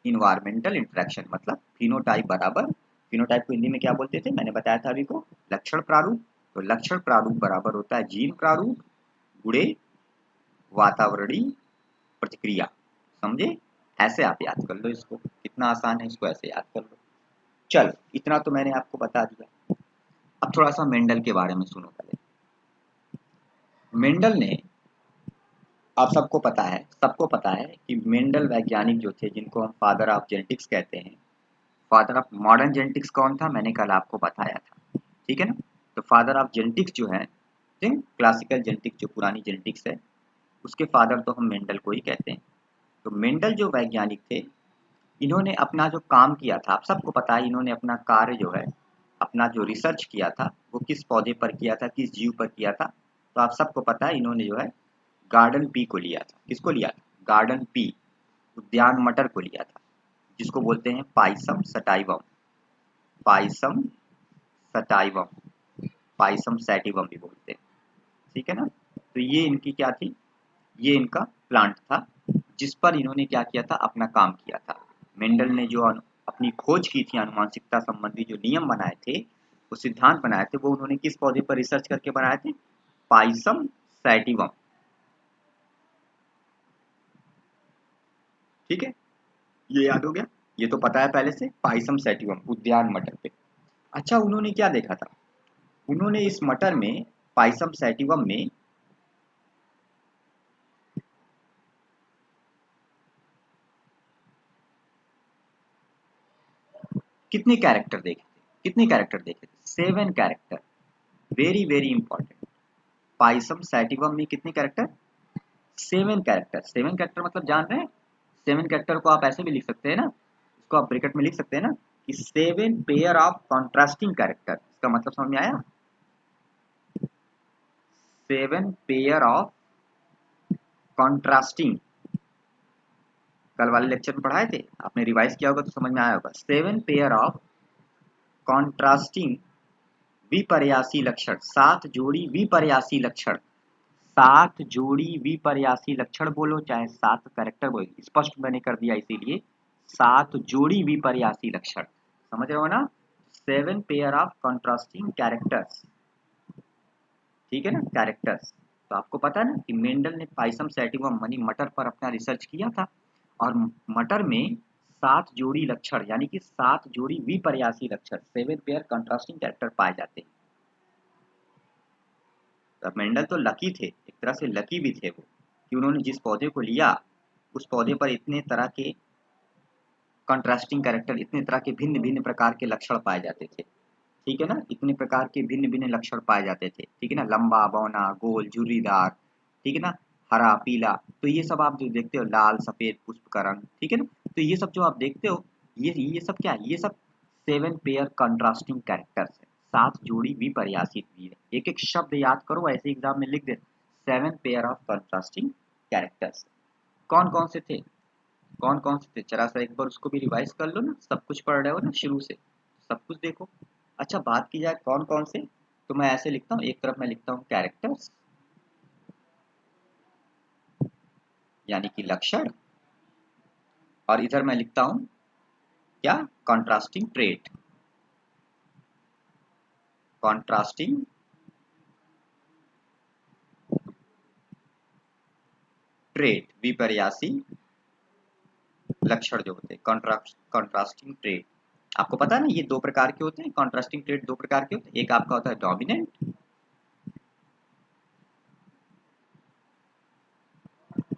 इन्वायरमेंटल इंटरेक्शन। मतलब फिनोटाइप बराबर, फिनोटाइप को हिंदी में क्या बोलते थे मैंने बताया था अभी को, लक्षण प्रारूप। तो लक्षण प्रारूप बराबर होता है जीन प्रारूप गुणे वातावरणीय प्रतिक्रिया। समझे? ऐसे आप याद कर लो इसको, कितना आसान है, इसको ऐसे याद कर लो। चल इतना तो मैंने आपको बता दिया। अब थोड़ा सा मेंडल के बारे में सुनो पहले। मेंडल ने, आप सबको पता है कि मेंडल वैज्ञानिक जो थे जिनको हम फादर ऑफ जेनेटिक्स कहते हैं, फादर ऑफ मॉडर्न जेनेटिक्स कौन था मैंने कल आपको बताया था, ठीक है ना? तो फादर ऑफ जेनेटिक्स जो है, क्लासिकल जेनेटिक्स जो पुरानी जेनेटिक्स है, उसके फादर तो हम मेंडल को ही कहते हैं। तो मेंडल जो वैज्ञानिक थे, इन्होंने अपना जो काम किया था, आप सबको पता है, इन्होंने अपना कार्य जो है, अपना जो रिसर्च किया था वो किस पौधे पर किया था, किस जीव पर किया था? तो आप सबको पता है इन्होंने जो है गार्डन पी को लिया था। किसको लिया था? गार्डन पी, उद्यान मटर को लिया था, जिसको बोलते हैं Pisum sativum, Pisum sativum, Pisum sativum भी बोलते हैं, ठीक है ना? तो ये इनकी क्या थी, ये इनका प्लांट था जिस पर इन्होंने क्या किया था, अपना काम किया था। मेंडल ने जो अपनी खोज की थी, आनुवंशिकता संबंधी जो नियम बनाए थे, वो सिद्धांत बनाए थे, वो उन्होंने किस पौधे पर रिसर्च करके बनाए थे? Pisum sativum. ठीक है, ये याद हो गया? ये तो पता है पहले से, पाइसम सैटिवम उद्यान मटर पे। अच्छा, उन्होंने क्या देखा था? उन्होंने इस मटर में, पाइसम सैटिवम में, कितने कैरेक्टर देखे थे? कितने कैरेक्टर देखे थे? 7 character. Very very important. Pisum sativum में कितने कैरेक्टर? 7 कैरेक्टर। 7 कैरेक्टर मतलब जान रहे हैं? 7 कैरेक्टर को आप ऐसे भी लिख सकते हैं ना, इसको आप ब्रैकेट में लिख सकते हैं ना कि 7 पेयर ऑफ कॉन्ट्रास्टिंग कैरेक्टर। इसका मतलब समझ में आया? 7 पेयर ऑफ कॉन्ट्रास्टिंग। कल वाले लेक्चर में पढ़ाए थे, आपने रिवाइज किया होगा तो समझ में आया होगा। 7 पेयर ऑफ कॉन्ट्रास्टिंग विपर्यासी लक्षण, 7 जोड़ी विपर्यासी लक्षण। 7 जोड़ी विपर्यासी लक्षण बोलो चाहे 7 कैरेक्टर बोलो, स्पष्ट मैंने कर दिया इसीलिए 7 जोड़ी विपर्यासी लक्षण। समझ रहे हो ना? 7 पेयर ऑफ कॉन्ट्रास्टिंग कैरेक्टर्स। ठीक है ना, कैरेक्टर्स। तो आपको पता है ना कि मेंडल ने पाइसम सैटिवम मनी मटर पर अपना रिसर्च किया था, और मटर में 7 जोड़ी लक्षण यानी कि 7 जोड़ी विपर्यासी लक्षण, 7 पेयर कॉन्ट्रास्टिंग कैरेक्टर पाए जाते हैं। तो मेंडल तो लकी थे, एक तरह से लकी भी थे वो, कि उन्होंने जिस पौधे को लिया उस पौधे पर इतने तरह के कॉन्ट्रास्टिंग कैरेक्टर, इतने तरह के भिन्न भिन्न प्रकार के लक्षण पाए जाते थे। ठीक है ना, इतने प्रकार के भिन्न भिन्न लक्षण पाए जाते थे। ठीक है ना, लंबा, बौना, गोल, झुर्रीदार, ठीक है ना, हरा, पीला। तो ये सब आप जो देखते हो, लाल, सफेद पुष्प का रंग, ठीक है ना, तो ये सब जो आप देखते हो, ये सब क्या है? ये सब 7 पेयर कॉन्ट्रास्टिंग कैरेक्टर्स है, 7 जोड़ी विपर्यासी भी है। एक एक शब्द याद करो, ऐसे एग्जाम में लिख दे, 7 पेयर ऑफ कॉन्ट्रास्टिंग कैरेक्टर्स। कौन कौन से थे? कौन कौन से थे? जरा सा एक बार उसको भी रिवाइज कर लो ना, सब कुछ पढ़ रहे हो ना शुरू से, सब कुछ देखो। अच्छा, बात की जाए कौन कौन से, तो मैं ऐसे लिखता हूँ, एक तरफ मैं लिखता हूँ कैरेक्टर्स यानी कि लक्षण, और इधर मैं लिखता हूँ क्या? Contrasting trait. कॉन्ट्रास्टिंग ट्रेट, विपर्यासी लक्षण जो होते हैं, कॉन्ट्रास्टिंग ट्रेट। आपको पता है ना, ये दो प्रकार के होते हैं, कॉन्ट्रास्टिंग ट्रेट दो प्रकार के होते हैं। एक आपका होता है डोमिनेंट,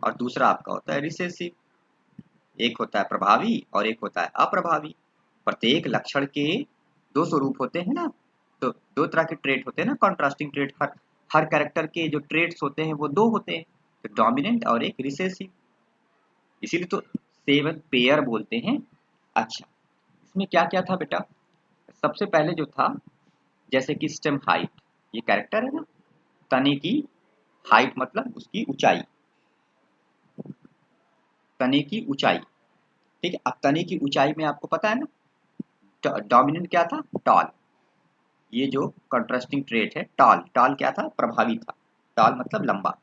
और दूसरा आपका होता है रिसेसिव। एक होता है प्रभावी और एक होता है अप्रभावी। प्रत्येक लक्षण के दो स्वरूप होते हैं ना, तो दो तरह के ट्रेट होते हैं ना, कॉन्ट्रास्टिंग ट्रेट। हर हर कैरेक्टर के जो ट्रेट्स होते हैं वो दो होते हैं, तो डोमिनेंट और एक रिसेसिव। इसीलिए तो 7 पेयर बोलते हैं। अच्छा, इसमें क्या क्या था बेटा? सबसे पहले जो था, जैसे कि स्टेम हाइट, ये कैरेक्टर है ना, तने की हाइट मतलब उसकी ऊंचाई, तने की ऊंचाई। ठीक है, अब तने की ऊंचाई में आपको पता है ना, डोमिनेंट क्या था? टॉल। ये जो कंट्रास्टिंग ट्रेट है, टॉल, टॉल क्या था? प्रभावी था। टॉल मतलब लंबा।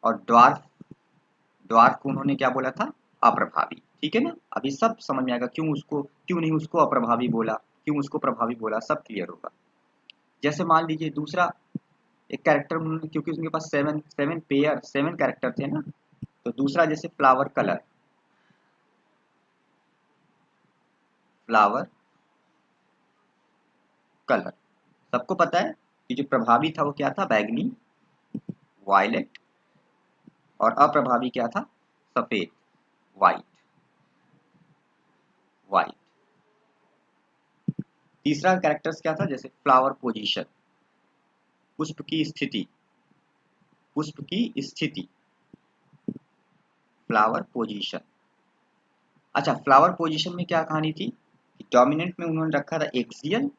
और ड्वार्फ, ड्वार्फ को उन्होंने क्या बोला था? अप्रभावी। ठीक है ना, अभी सब समझ में आएगा क्यों उसको, क्यों नहीं उसको अप्रभावी बोला, क्यों उसको प्रभावी बोला, सब क्लियर होगा। जैसे मान लीजिए दूसरा एक कैरेक्टर, क्योंकि उसके पास 7 कैरेक्टर थे ना, तो दूसरा जैसे फ्लावर कलर, फ्लावर कलर, सबको पता है कि जो प्रभावी था वो क्या था? बैगनी, वायलेट, और अप्रभावी क्या था? सफेद, वाइट, वाइट। तीसरा कैरेक्टर्स क्या था? जैसे फ्लावर पोजीशन, पुष्प की स्थिति, पुष्प की स्थिति, फ्लावर पोजीशन। अच्छा, फ्लावर पोजीशन में क्या कहानी थी? डोमिनेंट में उन्होंने रखा था एक्सियल,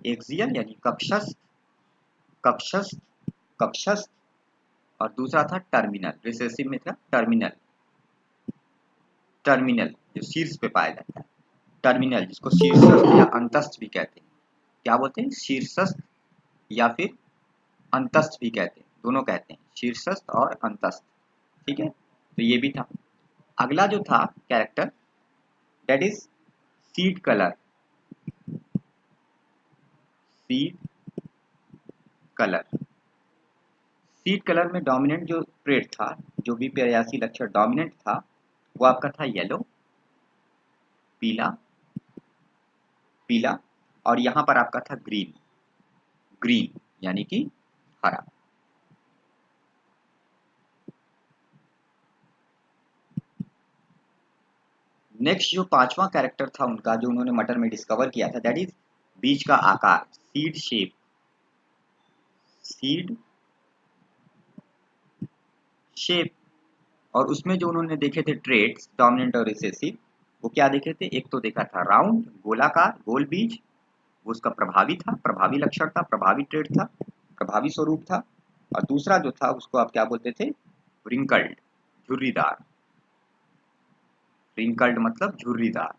एक्सियल यानी कक्षस्थ, कक्षस्थ, कक्षस्थ, और दूसरा था टर्मिनल, रिसेसिव में था टर्मिनल, टर्मिनल जो शीर्ष पे पाया जाता है, टर्मिनल जिसको शीर्षस्थ या अंतस्थ भी कहते हैं। क्या बोलते हैं? शीर्षस्थ या फिर अंतस्थ भी कहते हैं, दोनों कहते हैं, शीर्षस्थ और अंतस्थ। ठीक है, तो ये भी था। अगला जो था character, that is seed colour, seed colour. Seed colour में डोमिनेंट जो ट्रेट था, जो भी प्रयासी लक्षण डोमिनेंट था, वो आपका था येलो, पीला, पीला, और यहाँ पर आपका था ग्रीन, ग्रीन यानी कि हरा। नेक्स्ट जो पांचवा कैरेक्टर था उनका जो उन्होंने मटर में डिस्कवर किया था, दैट इज बीज का आकार, सीड शेप। Seed shape. और उसमें जो उन्होंने देखे थे ट्रेड्स, डोमिनेंट और रिसेसिव, वो क्या देखे थे? एक तो देखा था राउंड, गोलाकार, गोल बीज, वो उसका प्रभावी था, प्रभावी लक्षण था, प्रभावी ट्रेड था, प्रभावी स्वरूप था। और दूसरा जो था उसको आप क्या बोलते थे? रिंकल्ड, झुर्रीदार। रिंकल्ड मतलब झुर्रीदार,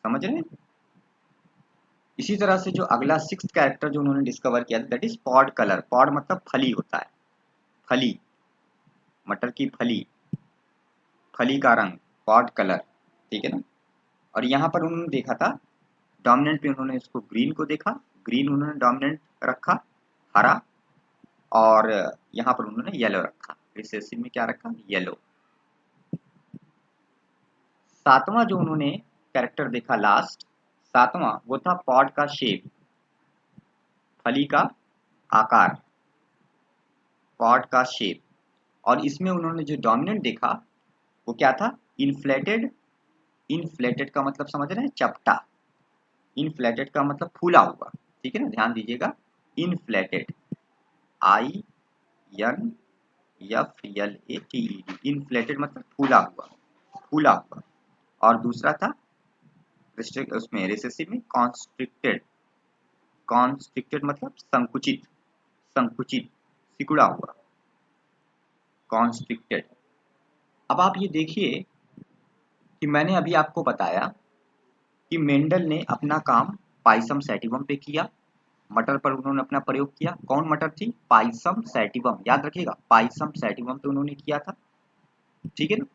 समझ रहे हैं? इसी तरह से जो अगला सिक्स्थ कैरेक्टर जो उन्होंने डिस्कवर किया that is pod colour. Pod मतलब फली होता है, फली, मटर की फली, फली का रंग, पॉड कलर, ठीक है ना। और यहाँ पर उन्होंने देखा था डोमिनेंट पे उन्होंने इसको ग्रीन को देखा, ग्रीन उन्होंने डोमिनेंट रखा, हरा, और यहाँ पर उन्होंने येलो रखा, रिसेसिव में क्या रखा? येलो। सातवां जो उन्होंने कैरेक्टर देखा लास्ट, सातवां, वो था पॉड का शेप, फली का आकार, पॉड का शेप। और इसमें उन्होंने जो डोमिनेंट देखा वो क्या था? इन्फ्लेटेड। इन्फ्लेटेड का मतलब समझ रहे हैं? चपटा। इन्फ्लेटेड का मतलब फूला हुआ, ठीक है ना, ध्यान दीजिएगा। Inflated, I N F L A T E D, inflated मतलब फूला हुआ, फूला हुआ। और दूसरा था उसमें रिसेसिव में कॉन्स्ट्रिक्टेड। कॉन्स्ट्रिक्टेड मतलब संकुचित, संकुचित, सिकुड़ा हुआ, कॉन्स्ट्रिक्टेड। अब आप ये देखिए कि मैंने अभी आपको बताया कि मेंडल ने अपना काम पाइसम सैटिवम पे किया, मटर पर उन्होंने अपना प्रयोग किया। कौन मटर थी? पाइसम सैटिवम, याद रखिएगा, पाइसम सैटिवम पे उन्होंने किया था, ठीक है ना।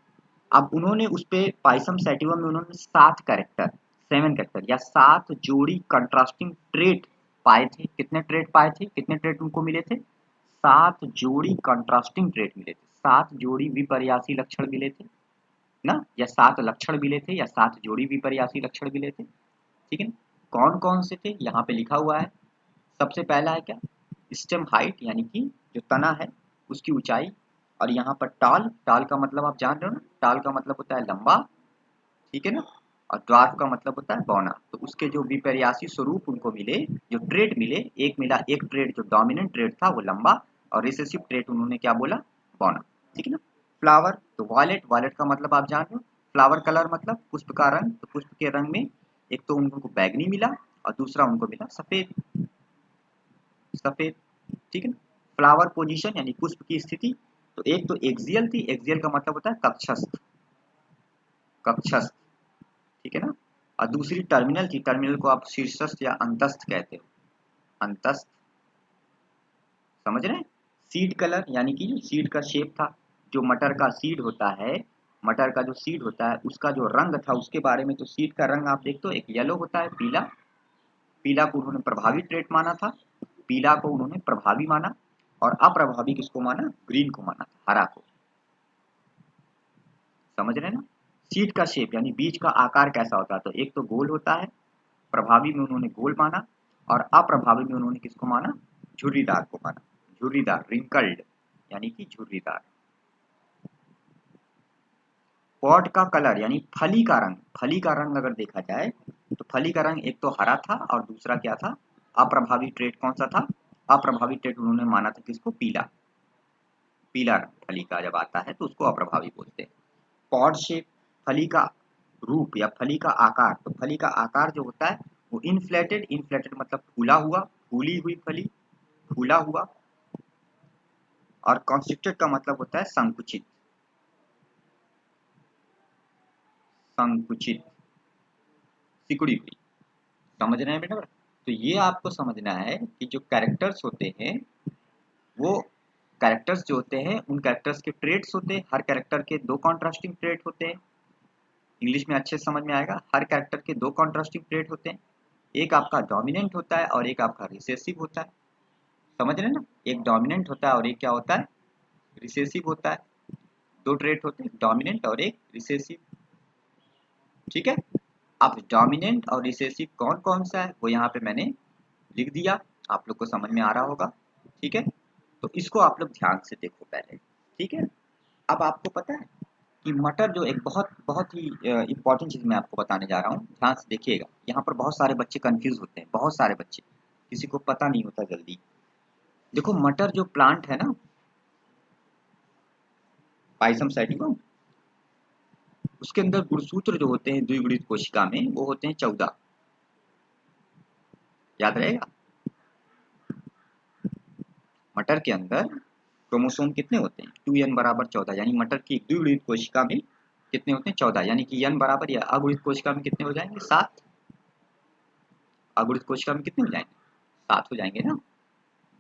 अब उन्होंने उस पे पाइसम सैटिवम में उन्होंने 7 कैरेक्टर, 7 कैरेक्टर या 7 जोड़ी कंट्रास्टिंग ट्रेट पाए थे। कितने ट्रेट पाए थे? कितने ट्रेट उनको मिले थे? 7 जोड़ी कंट्रास्टिंग ट्रेट मिले थे, 7 जोड़ी विपर्यासी लक्षण मिले थे ना, या 7 लक्षण मिले थे, या 7 जोड़ी विपर्यासी लक्षण मिले थे, ठीक है ना। कौन कौन से थे? यहाँ पे लिखा हुआ है। सबसे पहला है क्या? स्टेम हाइट, यानी कि जो तना है उसकी ऊंचाई। और यहाँ पर टाल, टाल का मतलब आप जान रहे हो ना, टाल का मतलब होता है लंबा, ठीक है ना। और ड्वार्फ का मतलब होता है बौना। तो उसके जो विपर्यासी स्वरूप उनको मिले, जो ट्रेड मिले, एक मिला, एक ट्रेड जो डोमिनेंट ट्रेड था वो लंबा, और रिसेसिव ट्रेड उन्होंने क्या बोला? बौना, ठीक है ना। फ्लावर, तो वायलेट, वायलेट का मतलब आप जान रहे हो। फ्लावर कलर मतलब पुष्प का रंग, तो पुष्प के रंग में एक तो उनको बैगनी मिला और दूसरा उनको मिला सफेद, सफेद, ठीक है ना। फ्लावर पोजीशन यानी पुष्प की स्थिति, तो एक तो एक्सियल थी, एक्सियल का मतलब होता है कक्षस्थ, कक्षस्थ, ठीक है ना। और दूसरी टर्मिनल थी, टर्मिनल को आप शीर्षस्थ या अंतस्थ कहते हो, अंतस्थ, समझ रहे हैं। सीड कलर यानी कि जो सीड का शेप था, जो मटर का सीड होता है, मटर का जो सीड होता है उसका जो रंग था उसके बारे में, तो सीड का रंग आप देखते हो एक येलो होता है, पीला, पीला को उन्होंने प्रभावी ट्रेट माना था, पीला को उन्होंने प्रभावी माना, और अप्रभावी किसको माना? ग्रीन को माना, हरा को, समझ रहे हैं ना। सीड का शेप यानी बीज का आकार कैसा होता है? तो एक तो गोल होता है, प्रभावी में उन्होंने गोल माना, और अप्रभावी में उन्होंने किसको माना? झुर्रीदार को माना, झुर्रीदार, रिंकल्ड, यानी कि झुर्रीदार। पॉट का कलर यानी फली का रंग, फली का रंग अगर देखा जाए तो फली का रंग एक तो हरा था और दूसरा क्या था? अप्रभावी ट्रेट कौन सा था? अप्रभावी ट्रेट उन्होंने माना था किसको? पीला, पीला रंग फली का जब आता है तो उसको अप्रभावी बोलते हैं। पॉड शेप, फली का रूप या फली का आकार, तो फली का आकार जो होता है वो इनफ्लेटेड, इनफ्लेटेड मतलब फूला हुआ, फूली हुई फली, फूला हुआ। और कॉन्स्ट्रिक्टेड का मतलब होता है संकुचित, संकुचित, सिकुड़ी हुई, समझ रहे हैं बेटा? तो ये आपको समझना है कि जो कैरेक्टर्स होते हैं वो, कैरेक्टर्स जो होते हैं उन कैरेक्टर्स के ट्रेड्स होते हैं, हर कैरेक्टर के 2 कॉन्ट्रास्टिंग ट्रेड होते हैं। इंग्लिश में अच्छे से समझ में आएगा, हर कैरेक्टर के 2 कॉन्ट्रास्टिंग ट्रेड होते हैं, एक आपका डोमिनेंट होता है और एक आपका रिसेसिव होता है, समझ रहे हैं ना। एक डोमिनेंट होता है और एक क्या होता है? रिसेसिव होता है। 2 ट्रेड होते हैं, डोमिनेंट और एक रिसेसिव, ठीक है। अब डोमिनेंट और रिसेसिव कौन कौन सा है वो यहाँ पे मैंने लिख दिया, आप लोग को समझ में आ रहा होगा, ठीक है। तो इसको आप लोग ध्यान से देखो पहले, ठीक है। अब आपको पता है कि मटर जो एक बहुत बहुत ही इम्पोर्टेंट चीज़ मैं आपको बताने जा रहा हूँ, ध्यान से देखिएगा। यहाँ पर बहुत सारे बच्चे कंफ्यूज होते हैं, बहुत सारे बच्चे, किसी को पता नहीं होता जल्दी। देखो मटर जो प्लांट है ना, पाइसम सैटिवम, उसके अंदर गुणसूत्र जो होते हैं द्विगुणित कोशिका में, वो होते हैं 14। याद रहेगा। मटर के अंदर क्रोमोसोम कितने होते हैं? 2n बराबर 14, यानी मटर की द्विगुणित कोशिका में कितने होते हैं? 14, यानी कि n बराबर या अगुणित कोशिका में कितने हो जाएंगे? 7। अगुणित कोशिका में कितने हो जाएंगे? 7 हो जाएंगे ना।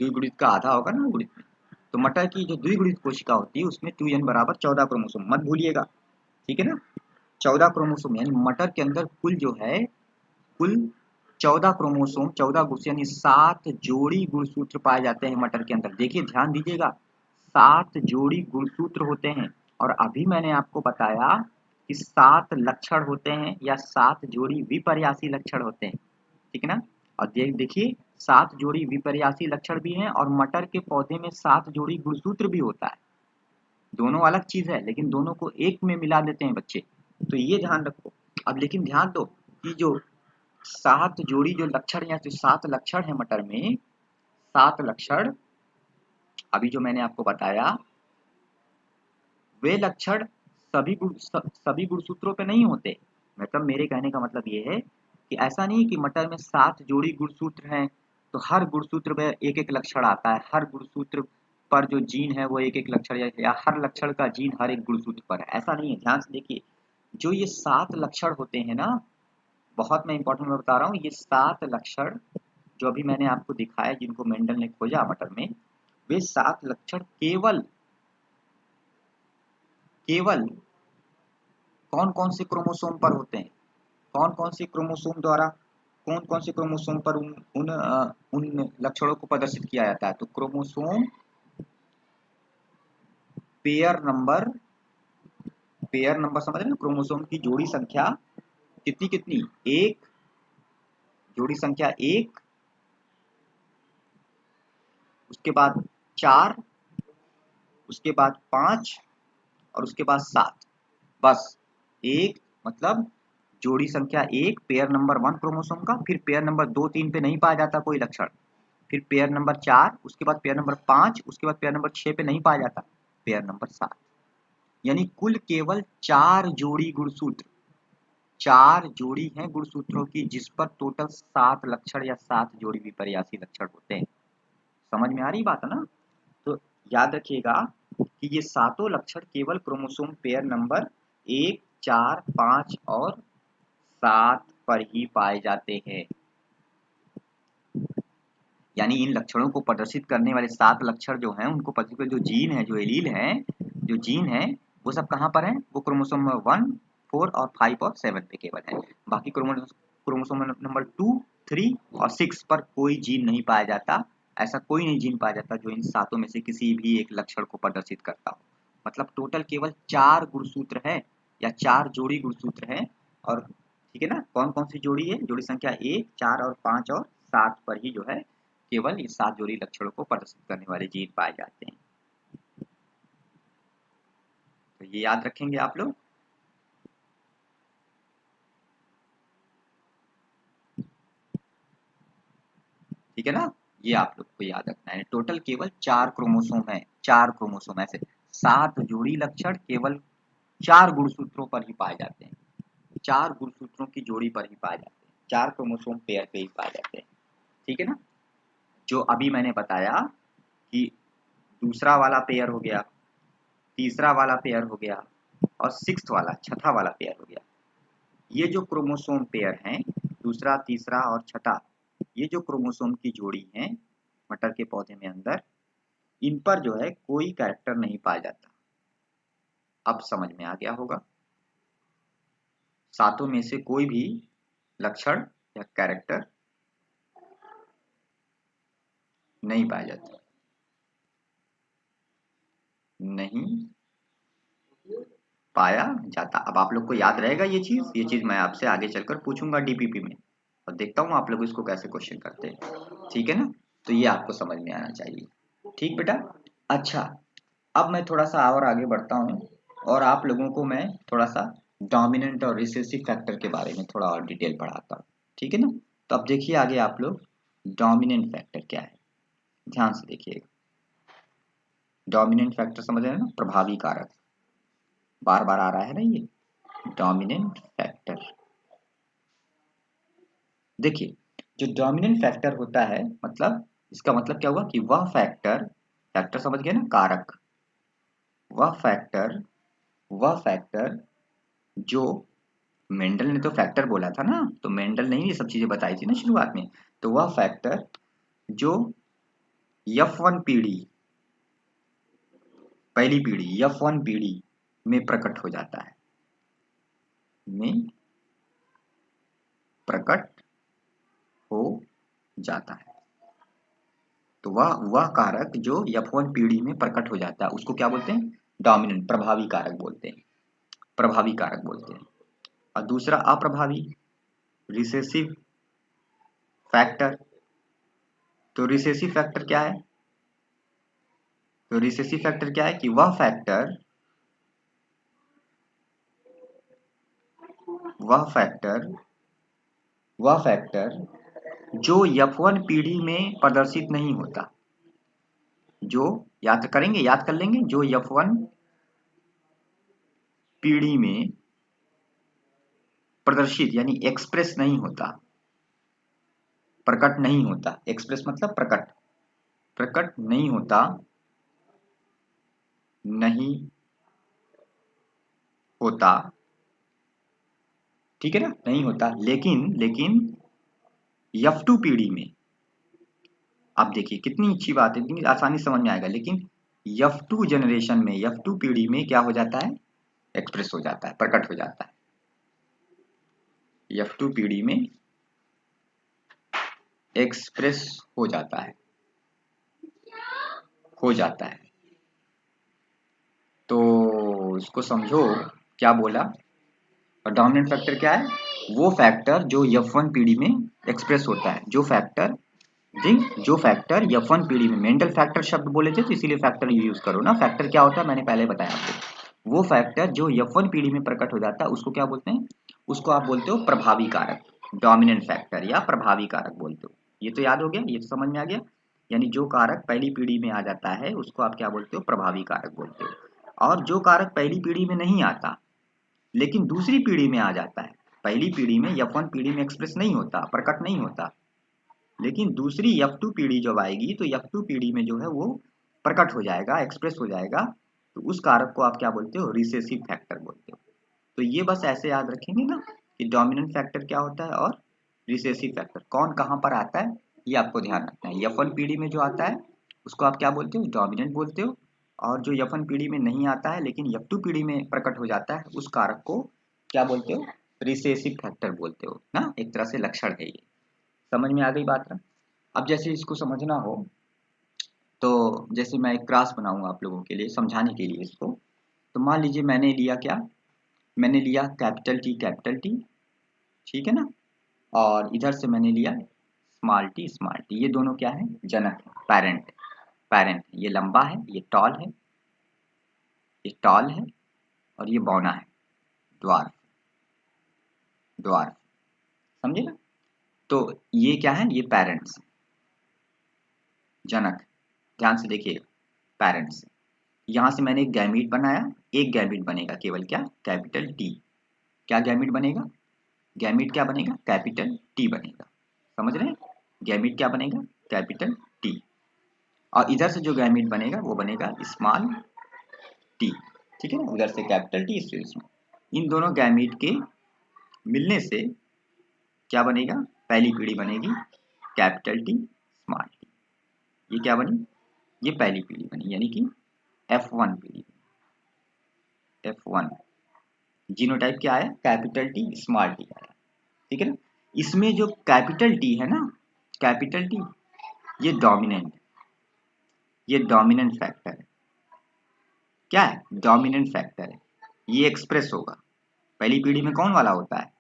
द्विगुणित का आधा होगा ना अगुणित में। तो मटर की जो द्विगुणित कोशिका होती है उसमें 2n बराबर 14 क्रोमोसोम, मत भूलिएगा, ठीक है ना। 14 क्रोमोसोम, यानी मटर के अंदर कुल जो है, कुल 14 क्रोमोसोम, 14 गुण यानी 7 जोड़ी गुणसूत्र पाए जाते हैं मटर के अंदर। देखिए ध्यान दीजिएगा, 7 जोड़ी गुणसूत्र होते हैं। और अभी मैंने आपको बताया कि 7 लक्षण होते हैं या 7 जोड़ी विपर्यासी लक्षण होते हैं, ठीक है ना। और देखिए 7 जोड़ी विपर्यासी लक्षण भी हैं और मटर के पौधे में 7 जोड़ी गुणसूत्र भी होता है। दोनों अलग चीज है, लेकिन दोनों को एक में मिला देते हैं बच्चे, तो ये ध्यान रखो। अब लेकिन ध्यान दो कि जो 7 जोड़ी जो लक्षण या जो 7 लक्षण है मटर में, 7 लक्षण अभी जो मैंने आपको बताया, वे लक्षण सभी गुणसूत्रों पे नहीं होते। मतलब मेरे कहने का मतलब ये है कि ऐसा नहीं कि मटर में 7 जोड़ी गुणसूत्र हैं तो हर गुणसूत्र में एक एक लक्षण आता है, हर गुणसूत्र पर जो जीन है वो एक एक लक्षण या हर लक्षण का जीन हर एक गुणसूत्र पर है, ऐसा नहीं है। ध्यान से देखिए, जो ये 7 लक्षण होते हैं ना, बहुत मैं इंपॉर्टेंट में बता रहा हूँ, ये 7 लक्षण जो अभी मैंने आपको दिखाया, जिनको मेंडल ने खोजा मटर में, वे 7 लक्षण केवल केवल कौन कौन से क्रोमोसोम पर होते हैं? कौन कौन से क्रोमोसोम द्वारा, कौन कौन से क्रोमोसोम पर उन लक्षणों को प्रदर्शित किया जाता है? तो क्रोमोसोम पेयर नंबर समझ रहे हैं, क्रोमोसोम की जोड़ी संख्या कितनी कितनी? एक, जोड़ी संख्या 1, उसके बाद 4, उसके बाद 5 और उसके बाद 7। बस एक, मतलब जोड़ी संख्या 1 पेयर नंबर 1 क्रोमोसोम का, फिर पेयर नंबर 2 3 पे नहीं पाया जाता कोई लक्षण, फिर पेयर नंबर 4, उसके बाद पेयर नंबर 5, उसके बाद पेयर नंबर 6 पे नहीं पाया जाता, पेयर नंबर 7। यानी कुल केवल 4 जोड़ी गुणसूत्र, 4 जोड़ी हैं गुणसूत्रों की, जिस पर टोटल 7 लक्षण या 7 जोड़ी विपर्यासी लक्षण होते हैं। समझ में आ रही बात है ना। तो याद रखिएगा कि ये सातों लक्षण केवल क्रोमोसोम पेयर नंबर 1, 4, 5 और 7 पर ही पाए जाते हैं। यानी इन लक्षणों को प्रदर्शित करने वाले 7 लक्षण जो हैं, उनको पर्टिकुलर जो जीन है, जो एलील है, जो जीन है, वो सब कहाँ पर है? वो क्रोमोसोम 1, 4 और 5 और 7 पे केवल है। बाकी क्रोमोसोम नंबर 2, 3 और 6 पर कोई जीन नहीं पाया जाता। ऐसा कोई नहीं जीन पाया जाता जो इन सातों में से किसी भी एक लक्षण को प्रदर्शित करता हो। मतलब टोटल केवल 4 गुणसूत्र है या 4 जोड़ी गुणसूत्र है। और ठीक है ना, कौन कौन सी जोड़ी है? जोड़ी संख्या 1, 4 और 5 और 7 पर ही जो है केवल ये 7 जोड़ी लक्षणों को प्रदर्शित करने वाले जीन पाए जाते हैं। तो ये याद रखेंगे आप लोग। ठीक है ना, ये आप लोग को याद रखना है। टोटल केवल 4 क्रोमोसोम है, 4 क्रोमोसोम, ऐसे 7 जोड़ी लक्षण केवल 4 गुणसूत्रों पर ही पाए जाते हैं, 4 गुणसूत्रों की जोड़ी पर ही पाए जाते हैं, 4 क्रोमोसोम पेयर पे ही पाए जाते हैं। ठीक है ना। जो अभी मैंने बताया कि दूसरा वाला पेयर हो गया, तीसरा वाला पेयर हो गया और सिक्स्थ वाला, छठा वाला पेयर हो गया, ये जो क्रोमोसोम पेयर हैं, दूसरा, तीसरा और छठा, ये जो क्रोमोसोम की जोड़ी है मटर के पौधे में अंदर, इन पर जो है कोई कैरेक्टर नहीं पाया जाता। अब समझ में आ गया होगा। सातों में से कोई भी लक्षण या कैरेक्टर नहीं पाया जाता, नहीं पाया जाता। अब आप लोग को याद रहेगा ये चीज मैं आपसे आगे चलकर पूछूंगा डीपीपी में, और देखता हूँ आप लोग इसको कैसे क्वेश्चन करते हैं। ठीक है ना, तो ये आपको समझ में आना चाहिए। ठीक बेटा। अच्छा, अब मैं थोड़ा सा और आगे बढ़ता हूँ। और आप लोगों को मैं थोड़ा सा डोमिनेंट और रिसेसिव फैक्टर के बारे में थोड़ा और डिटेल पढ़ाता हूँ, ठीक है ना। तो अब देखिए आगे आप लोग डोमिनेंट फैक्टर क्या है, ध्यान से देखिएगा। डोमिनेंट फैक्टर समझ रहे हैं ना, प्रभावी कारक, बार बार आ रहा है ना ये डोमिनेंट फैक्टर। देखिए जो डोमिनेंट फैक्टर होता है, मतलब इसका मतलब क्या हुआ कि वह फैक्टर, फैक्टर समझ गए ना, कारक, वह फैक्टर, वह फैक्टर जो, मेंडल ने तो फैक्टर बोला था ना, तो मेंडल ने ही ये सब चीजें बताई थी ना शुरुआत में। तो वह फैक्टर जो F1 पीढ़ी, पहली पीढ़ी F1 पीढ़ी में प्रकट हो जाता है, में प्रकट हो जाता है। तो वह कारक जो F1 पीढ़ी में प्रकट हो जाता है उसको क्या बोलते हैं, डोमिनेंट, प्रभावी कारक बोलते हैं, प्रभावी कारक बोलते हैं। और दूसरा अप्रभावी, रिसेसिव फैक्टर। तो रिसेसिव फैक्टर क्या है, तो रिसेसिव फैक्टर क्या है कि वह फैक्टर, वह फैक्टर, वह फैक्टर जो F1 पीढ़ी में प्रदर्शित नहीं होता, जो, याद करेंगे, याद कर लेंगे, जो F1 पीढ़ी में प्रदर्शित यानी एक्सप्रेस नहीं होता, प्रकट नहीं होता, एक्सप्रेस मतलब प्रकट, प्रकट नहीं होता, नहीं होता, ठीक है ना, नहीं होता, लेकिन लेकिन F2 पीढ़ी में, आप देखिए कितनी अच्छी बात है, कितनी आसानी से समझ में आएगा, लेकिन F2 जनरेशन में, F2 पीढ़ी में क्या हो जाता है, एक्सप्रेस हो जाता है, प्रकट हो जाता है। F2 पीढ़ी में एक्सप्रेस हो जाता है, हो जाता है। तो इसको समझो क्या बोला, और डोमिनेंट फैक्टर क्या है, वो फैक्टर जो F1 पीढ़ी में एक्सप्रेस होता है, जो फैक्टर, जी, जो फैक्टर F1 पीढ़ी में, मेंडल फैक्टर शब्द बोले थे तो इसीलिए फैक्टर यूज करो ना, फैक्टर क्या होता है मैंने पहले बताया आपको, वो फैक्टर जो F1 पीढ़ी में प्रकट हो जाता है उसको क्या बोलते हैं, उसको आप बोलते हो प्रभावी कारक, डोमिनेंट फैक्टर या प्रभावी कारक बोलते हो। ये तो याद हो गया, ये तो समझ में आ गया, यानी जो कारक पहली पीढ़ी में आ जाता है उसको आप क्या बोलते हो, प्रभावी कारक बोलते हो। और जो कारक पहली पीढ़ी में नहीं आता लेकिन दूसरी पीढ़ी में आ जाता है, पहली पीढ़ी में F1 पीढ़ी में एक्सप्रेस नहीं होता, प्रकट नहीं होता, लेकिन दूसरी F2 पीढ़ी जब आएगी तो F2 पीढ़ी में जो है वो प्रकट हो जाएगा, एक्सप्रेस हो जाएगा, तो उस कारक को आप क्या बोलते हो, रिसेसिव फैक्टर बोलते हो। तो ये बस ऐसे याद रखेंगे ना कि डोमिनेंट फैक्टर क्या होता है और रिसेसिव फैक्टर कौन कहाँ पर आता है, ये आपको ध्यान रखना है। F1 पीढ़ी में जो आता है उसको आप क्या बोलते हो, डोमिनेंट बोलते हो, और जो F1 पीढ़ी में नहीं आता है लेकिन F2 पीढ़ी में प्रकट हो जाता है उस कारक को क्या बोलते हो, रिसेसिव फैक्टर बोलते हो ना, एक तरह से लक्षण है ये। समझ में आ गई बात ना। अब जैसे इसको समझना हो तो जैसे मैं एक क्लास बनाऊंगा आप लोगों के लिए समझाने के लिए इसको, तो मान लीजिए मैंने लिया क्या, मैंने लिया कैपिटल टी, ठीक है ना, और इधर से मैंने लिया स्मॉल टी, ये दोनों क्या है, जनक है, पेरेंट, पेरेंट, ये लंबा है, ये टॉल है, ये टॉल है, और ये बौना है, ड्वार्फ, ड्वार्फ, समझे ना। तो ये क्या है, ये पेरेंट्स, जनक, ध्यान से देखिए, पेरेंट्स। यहां से मैंने एक गैमीट बनाया, एक गैमीट बनेगा केवल क्या, कैपिटल टी, क्या गैमीट बनेगा, गैमीट क्या बनेगा, कैपिटल टी बनेगा, समझ रहे हैं, गैमीट क्या बनेगा, कैपिटल टी। और इधर से जो गैमीट बनेगा वो बनेगा स्मॉल टी, ठीक है ना, उधर से कैपिटल टी, इससे स्मॉल, इन दोनों गैमीट के मिलने से क्या बनेगा, पहली पीढ़ी बनेगी कैपिटल टी स्मॉल टी, ये क्या बनी, ये पहली पीढ़ी बनी, यानी कि F1 पीढ़ी, F1 जीनोटाइप क्या आया, कैपिटल टी स्मॉल टी आया, ठीक है ना। इसमें जो कैपिटल टी है ना, कैपिटल टी, ये डोमिनेंट, ये डोमिनेंट फैक्टर है, क्या है, डोमिनेंट फैक्टर है, ये एक्सप्रेस होगा, पहली पीढ़ी में कौन वाला होता है,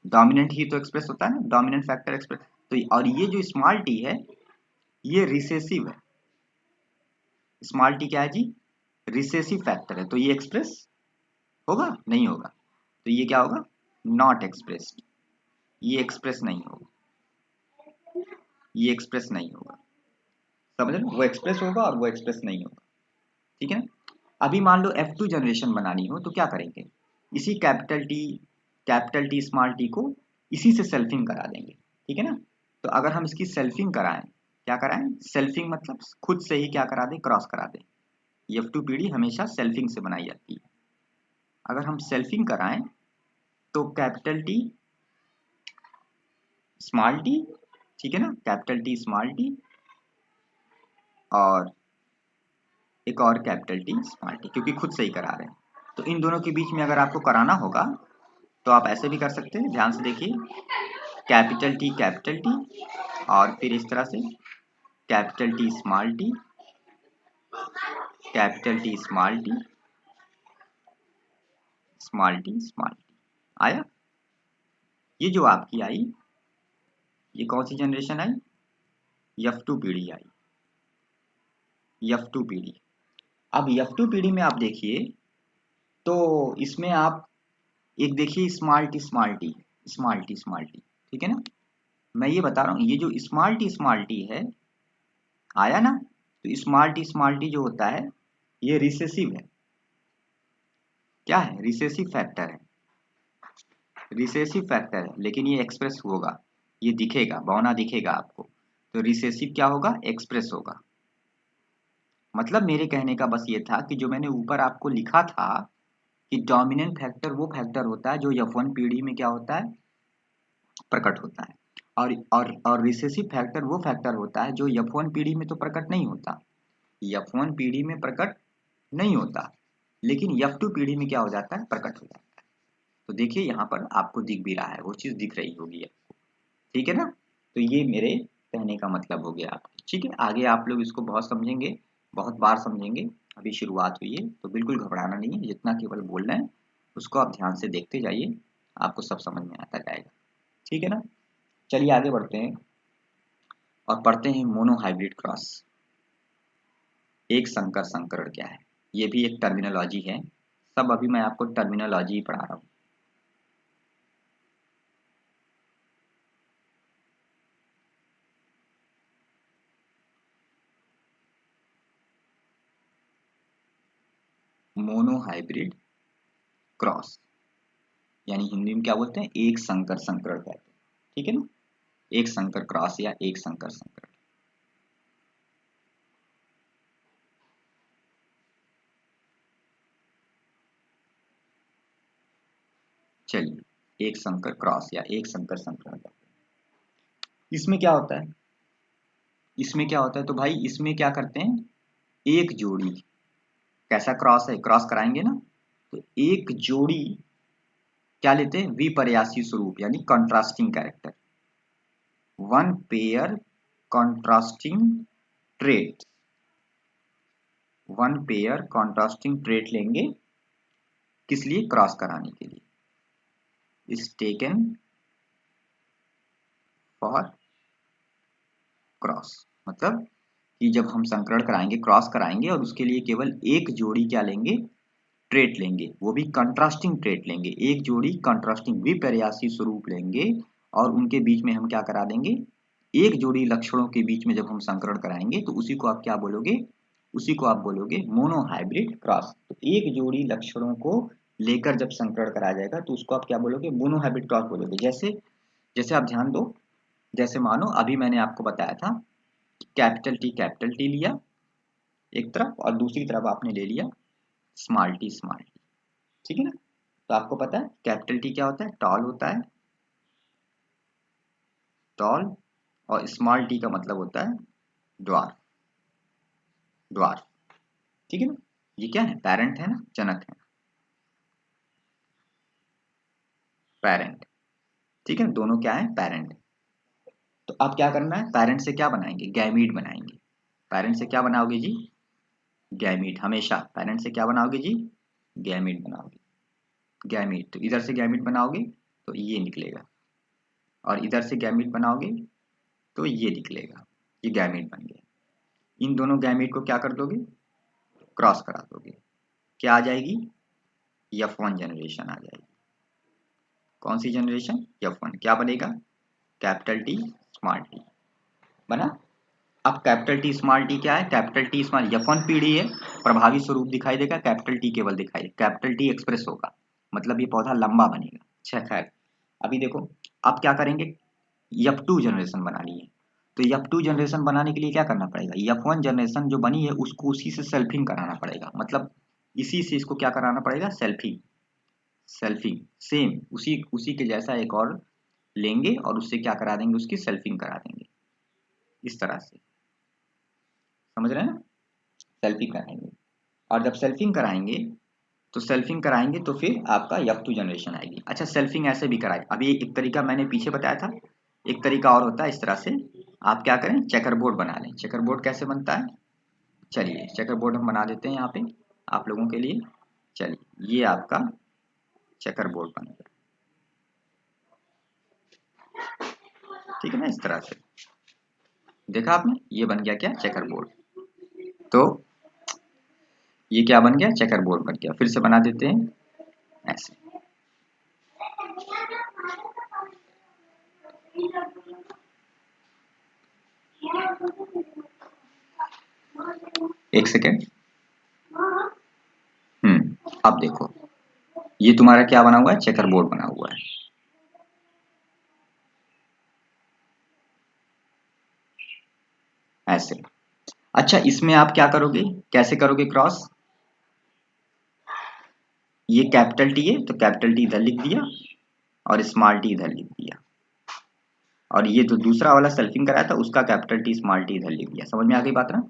डोमिनेंट ही तो एक्सप्रेस होता है ना, डोमिनेंट फैक्टर एक्सप्रेस। तो और ये जो स्मॉल टी है ये रिसेसिव है, स्मॉल टी क्या है जी, रिसेसिव फैक्टर है, तो ये एक्सप्रेस होगा? नहीं होगा। तो ये क्या होगा? Not expressed. ये एक्सप्रेस नहीं होगा, ये एक्सप्रेस नहीं होगा। समझ रहे? वो एक्सप्रेस होगा और वो एक्सप्रेस नहीं होगा। ठीक है ना? अभी मान लो F2 जनरेशन बनानी हो तो क्या करेंगे? इसी कैपिटल टी स्मॉल टी को इसी से सेल्फिंग करा देंगे। ठीक है ना? तो अगर हम इसकी सेल्फिंग कराएं, क्या कराएं? सेल्फिंग मतलब खुद से ही क्या करा दें? क्रॉस करा दें। F2 पीढ़ी हमेशा सेल्फिंग से बनाई जाती है। अगर हम सेल्फिंग कराएं तो कैपिटल टी स्मॉल टी, ठीक है ना, कैपिटल टी स्मॉल टी और एक और कैपिटल टी स्मॉल टी, क्योंकि खुद से ही करा रहे हैं। तो इन दोनों के बीच में अगर आपको कराना होगा तो आप ऐसे भी कर सकते हैं। ध्यान से देखिए, कैपिटल टी और फिर इस तरह से capital T small T, capital T small T, small T small T. आया? ये जो आपकी आई, ये कौन सी जनरेशन आई? F2 पीढ़ी आई, F2 पीढ़ी। अब F2 पीढ़ी में आप देखिए तो इसमें आप एक देखिए small T small T, small T small T, ठीक है ना? मैं ये बता रहा हूँ, ये जो स्मॉल टी है, आया ना? तो स्मॉल टी जो होता है ये रिसेसिव है। क्या है? रिसेसिव फैक्टर है, रिसेसिव फैक्टर है, लेकिन ये एक्सप्रेस होगा, ये दिखेगा, बौना दिखेगा आपको। तो रिसेसिव क्या होगा? एक्सप्रेस होगा। मतलब मेरे कहने का बस ये था कि जो मैंने ऊपर आपको लिखा था कि डोमिनेंट फैक्टर वो फैक्टर होता है जो F1 पीढ़ी में क्या होता है? प्रकट होता है। और रिसेसिव फैक्टर वो फैक्टर होता है जो F1 पीढ़ी में तो प्रकट नहीं होता, F1 पीढ़ी में प्रकट नहीं होता, लेकिन F2 पीढ़ी में क्या हो जाता है? प्रकट हो जाता है। तो देखिए यहाँ पर आपको दिख भी रहा है, वो चीज दिख रही होगी आपको। ठीक है ना? तो ये मेरे कहने का मतलब हो गया आपको। ठीक है, आगे आप लोग इसको बहुत समझेंगे, बहुत बार समझेंगे। अभी शुरुआत हुई है तो बिल्कुल घबराना नहीं है, जितना केवल बोल रहे हैं उसको आप ध्यान से देखते जाइए, आपको सब समझ में आता जाएगा। ठीक है ना? चलिए आगे बढ़ते हैं और पढ़ते हैं मोनोहाइब्रिड क्रॉस। एक संकर संकरण क्या है? ये भी एक टर्मिनोलॉजी है, सब अभी मैं आपको टर्मिनोलॉजी ही पढ़ा रहा हूँ। मोनोहाइब्रिड क्रॉस यानी हिंदी में क्या बोलते हैं? एक संकर संकरण कहते हैं। ठीक है ना? एक संकर क्रॉस या एक संकर संकरण। चलिए, एक संकर क्रॉस या एक संकर संकरण कहते हैं। इसमें क्या होता है? इसमें क्या होता है तो भाई इसमें क्या करते हैं? एक जोड़ी, कैसा क्रॉस है? क्रॉस कराएंगे ना, तो एक जोड़ी क्या लेते हैं? विपर्यासी स्वरूप यानी contrasting character, one pair contrasting trait, one pair contrasting trait लेंगे, किस लिए? क्रॉस कराने के लिए। इज टेकन फॉर क्रॉस, मतलब कि जब हम संकरण कराएंगे, क्रॉस कराएंगे और उसके लिए केवल एक जोड़ी क्या लेंगे? ट्रेट लेंगे, वो भी कंट्रास्टिंग ट्रेट लेंगे, एक जोड़ी कंट्रास्टिंग विपर्यासी स्वरूप लेंगे और उनके बीच में हम क्या करा देंगे? एक जोड़ी लक्षणों के बीच में जब हम संकरण कराएंगे तो उसी को आप क्या बोलोगे? उसी को आप बोलोगे मोनोहाइब्रिड क्रॉस। तो एक जोड़ी लक्षणों को लेकर जब संकरण कराया जाएगा तो उसको आप क्या बोलोगे? मोनोहाइब्रिड क्रॉस बोलोगे। जैसे जैसे आप ध्यान दो, जैसे मानो अभी मैंने आपको बताया था कैपिटल टी लिया एक तरफ और दूसरी तरफ आपने ले लिया स्मॉल टी स्मॉल टी। ठीक है ना? तो आपको पता है कैपिटल टी क्या होता है? टॉल होता है, टॉल, और स्मॉल टी का मतलब होता है ड्वार्फ, ड्वार्फ। ठीक है ना? ये क्या है? पेरेंट है ना, जनक है, पेरेंट। ठीक है, दोनों क्या है? पेरेंट। तो अब क्या करना है? पेरेंट से क्या बनाएंगे? गैमीट बनाएंगे। पेरेंट से क्या बनाओगे जी? गैमीट। हमेशा पेरेंट से क्या बनाओगे जी? गैमीट बनाओगे। गैमीट, तो इधर से गैमीट बनाओगे तो ये निकलेगा, और इधर से गैमीट बनाओगे तो ये निकलेगा। ये गैमीट बन गया। इन दोनों गैमीट को क्या कर दोगे? क्रॉस करा दोगे। क्या आ जाएगी? F1 जनरेशन आ जाएगी। कौन सी जनरेशन? F1। क्या बनेगा? कैपिटल टी स्मॉल टी बना। अब कैपिटल टी स्मॉल टी क्या है? कैपिटल टी स्मॉल F1 पीढ़ी है, प्रभावी स्वरूप दिखाई देगा, कैपिटल टी केवल दिखाई देगा, कैपिटल टी एक्सप्रेस होगा, मतलब ये पौधा लंबा बनेगा। अच्छा खैर, अभी देखो आप क्या करेंगे, F2 जनरेशन बनानी है। तो F2 जनरेशन बनाने के लिए क्या करना पड़ेगा? F1 जनरेशन जो बनी है उसको उसी से सेल्फिंग कराना पड़ेगा, मतलब इसी से इसको क्या कराना पड़ेगा? सेल्फिंग। सेल्फिंग सेम उसी उसी के जैसा एक और लेंगे और उससे क्या करा देंगे? उसकी सेल्फिंग करा देंगे इस तरह से। समझ रहे हैं ना? सेल्फिंग कराएंगे, और जब सेल्फिंग कराएंगे तो सेल्फिंग कराएंगे तो फिर आपका F2 जनरेशन आएगी। अच्छा, सेल्फिंग ऐसे भी कराए, अभी एक तरीका मैंने पीछे बताया था, एक तरीका और होता है इस तरह से। आप क्या करें? चेकर बोर्ड बना लें। चेकर बोर्ड कैसे बनता है? चलिए चेकर बोर्ड हम बना देते हैं यहाँ पे आप लोगों के लिए। चलिए ये आपका चेकर बोर्ड बन गया, ठीक है ना? इस तरह से देखा आपने, ये बन गया क्या? Checker board. तो ये क्या बन गया? चेकर बोर्ड बन गया। फिर से बना देते हैं ऐसे। एक सेकेंड। अब देखो ये तुम्हारा क्या बना हुआ है? चेकर बोर्ड बना हुआ है ऐसे। अच्छा, इसमें आप क्या करोगे? कैसे करोगे क्रॉस? ये कैपिटल टी है तो कैपिटल टी इधर लिख दिया और स्मॉल टी इधर लिख दिया, और ये जो दूसरा वाला सेल्फिंग कराया था उसका कैपिटल टी स्मॉल टी इधर लिख दिया। समझ में आ गई बात ना?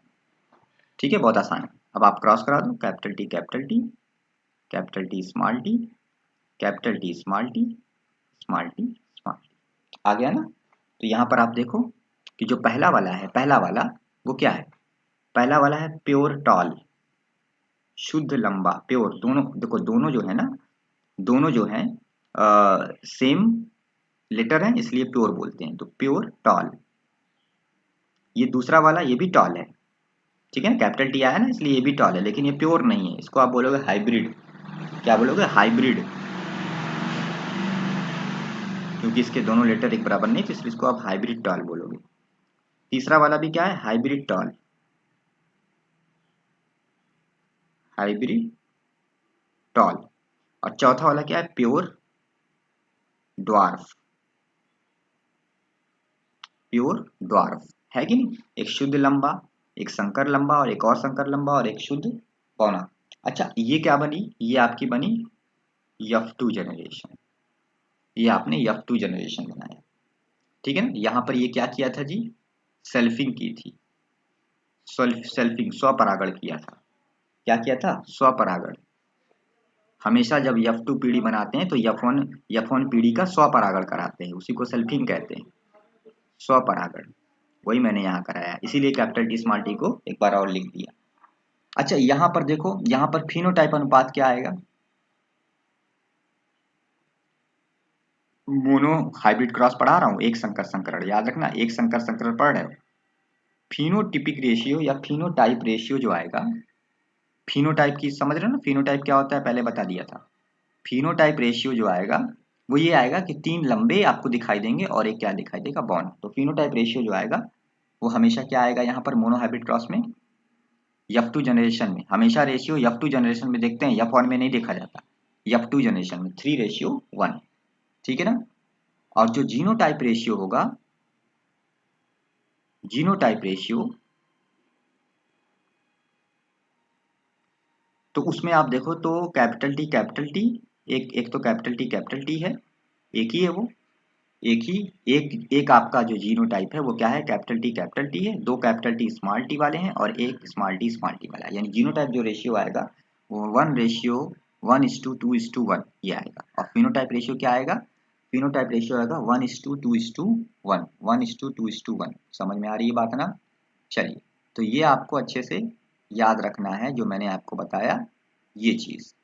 ठीक है, बहुत आसान है। अब आप क्रॉस करा दो, capital T capital T, capital T small T, capital T small T, small T small T. आ गया ना? तो यहाँ पर आप देखो कि जो पहला वाला है, पहला वाला वो क्या है? पहला वाला है प्योर टॉल, शुद्ध लंबा, प्योर। दोनों देखो, दोनों जो है ना, दोनों जो है सेम लेटर है इसलिए प्योर बोलते हैं, तो प्योर टॉल। ये दूसरा वाला ये भी टॉल है, ठीक है ना? कैपिटल टी आया ना इसलिए ये भी टॉल है, लेकिन ये प्योर नहीं है, इसको आप बोलोगे हाइब्रिड। क्या बोलोगे? हाइब्रिड, क्योंकि इसके दोनों लेटर एक बराबर नहीं, तो इसलिए इसको आप हाइब्रिड टॉल बोलोगे। तीसरा वाला भी क्या है? Hybrid tall, hybrid tall. और चौथा वाला क्या है? Pure dwarf, pure dwarf. है कि नहीं? एक शुद्ध लंबा, एक संकर लंबा, और एक और संकर लंबा, और एक शुद्ध पौना। अच्छा, ये क्या बनी? ये आपकी बनी F2 जनरेशन। ये आपने F2 जनरेशन बनाया, ठीक है ना? यहाँ पर ये क्या किया था जी? सेल्फिंग की थी। सेल्फिंग, स्वपरागण किया था। क्या किया था? स्वपरागण। हमेशा जब F2 पीढ़ी बनाते हैं तो F1 पीढ़ी का स्वपरागण कराते हैं, उसी को सेल्फिंग कहते हैं, स्वपरागण। वही मैंने यहाँ कराया, इसीलिए कैपिटल टी स्मॉल टी को एक बार और लिख दिया। अच्छा, यहाँ पर देखो, यहाँ पर फिनोटाइप अनुपात क्या आएगा? मोनो हाइब्रिड क्रॉस पढ़ा रहा हूँ, एक संकर संकरण, याद रखना, एक संकर संकरण पढ़ रहे हो। फिनोटिपिक रेशियो या फिनोटाइप रेशियो जो आएगा, फिनोटाइप की समझ रहे हो ना? फिनोटाइप क्या होता है पहले बता दिया था। फिनोटाइप रेशियो जो आएगा वो ये आएगा कि 3 लंबे आपको दिखाई देंगे और एक क्या दिखाई देगा? बॉन्ड। तो फिनोटाइप रेशियो जो आएगा वो हमेशा क्या आएगा? यहाँ पर मोनो हाइब्रिड क्रॉस में, F2 जनरेशन में हमेशा रेशियो F2 जनरेशन में देखते हैं, F1 में नहीं देखा जाता। F2 जनरेशन में 3:1, ठीक है ना? और जो जीनोटाइप रेशियो होगा, जीनोटाइप रेशियो, तो उसमें आप देखो तो कैपिटल टी, एक एक तो कैपिटल टी है, एक ही है वो, एक ही, एक एक आपका जो जीनोटाइप है वो क्या है? कैपिटल टी है, दो कैपिटल टी स्मॉल टी वाले हैं और एक स्मॉल टी वाला है, यानी जीनोटाइप जो रेशियो आएगा वो 1:1:2:1 ये आएगा। और फिनोटाइप रेशियो क्या आएगा? फिनोटाइप रेशियो आएगा 1:2:1, 1:2:1। समझ में आ रही है बात ना? चलिए, तो ये आपको अच्छे से याद रखना है जो मैंने आपको बताया, ये चीज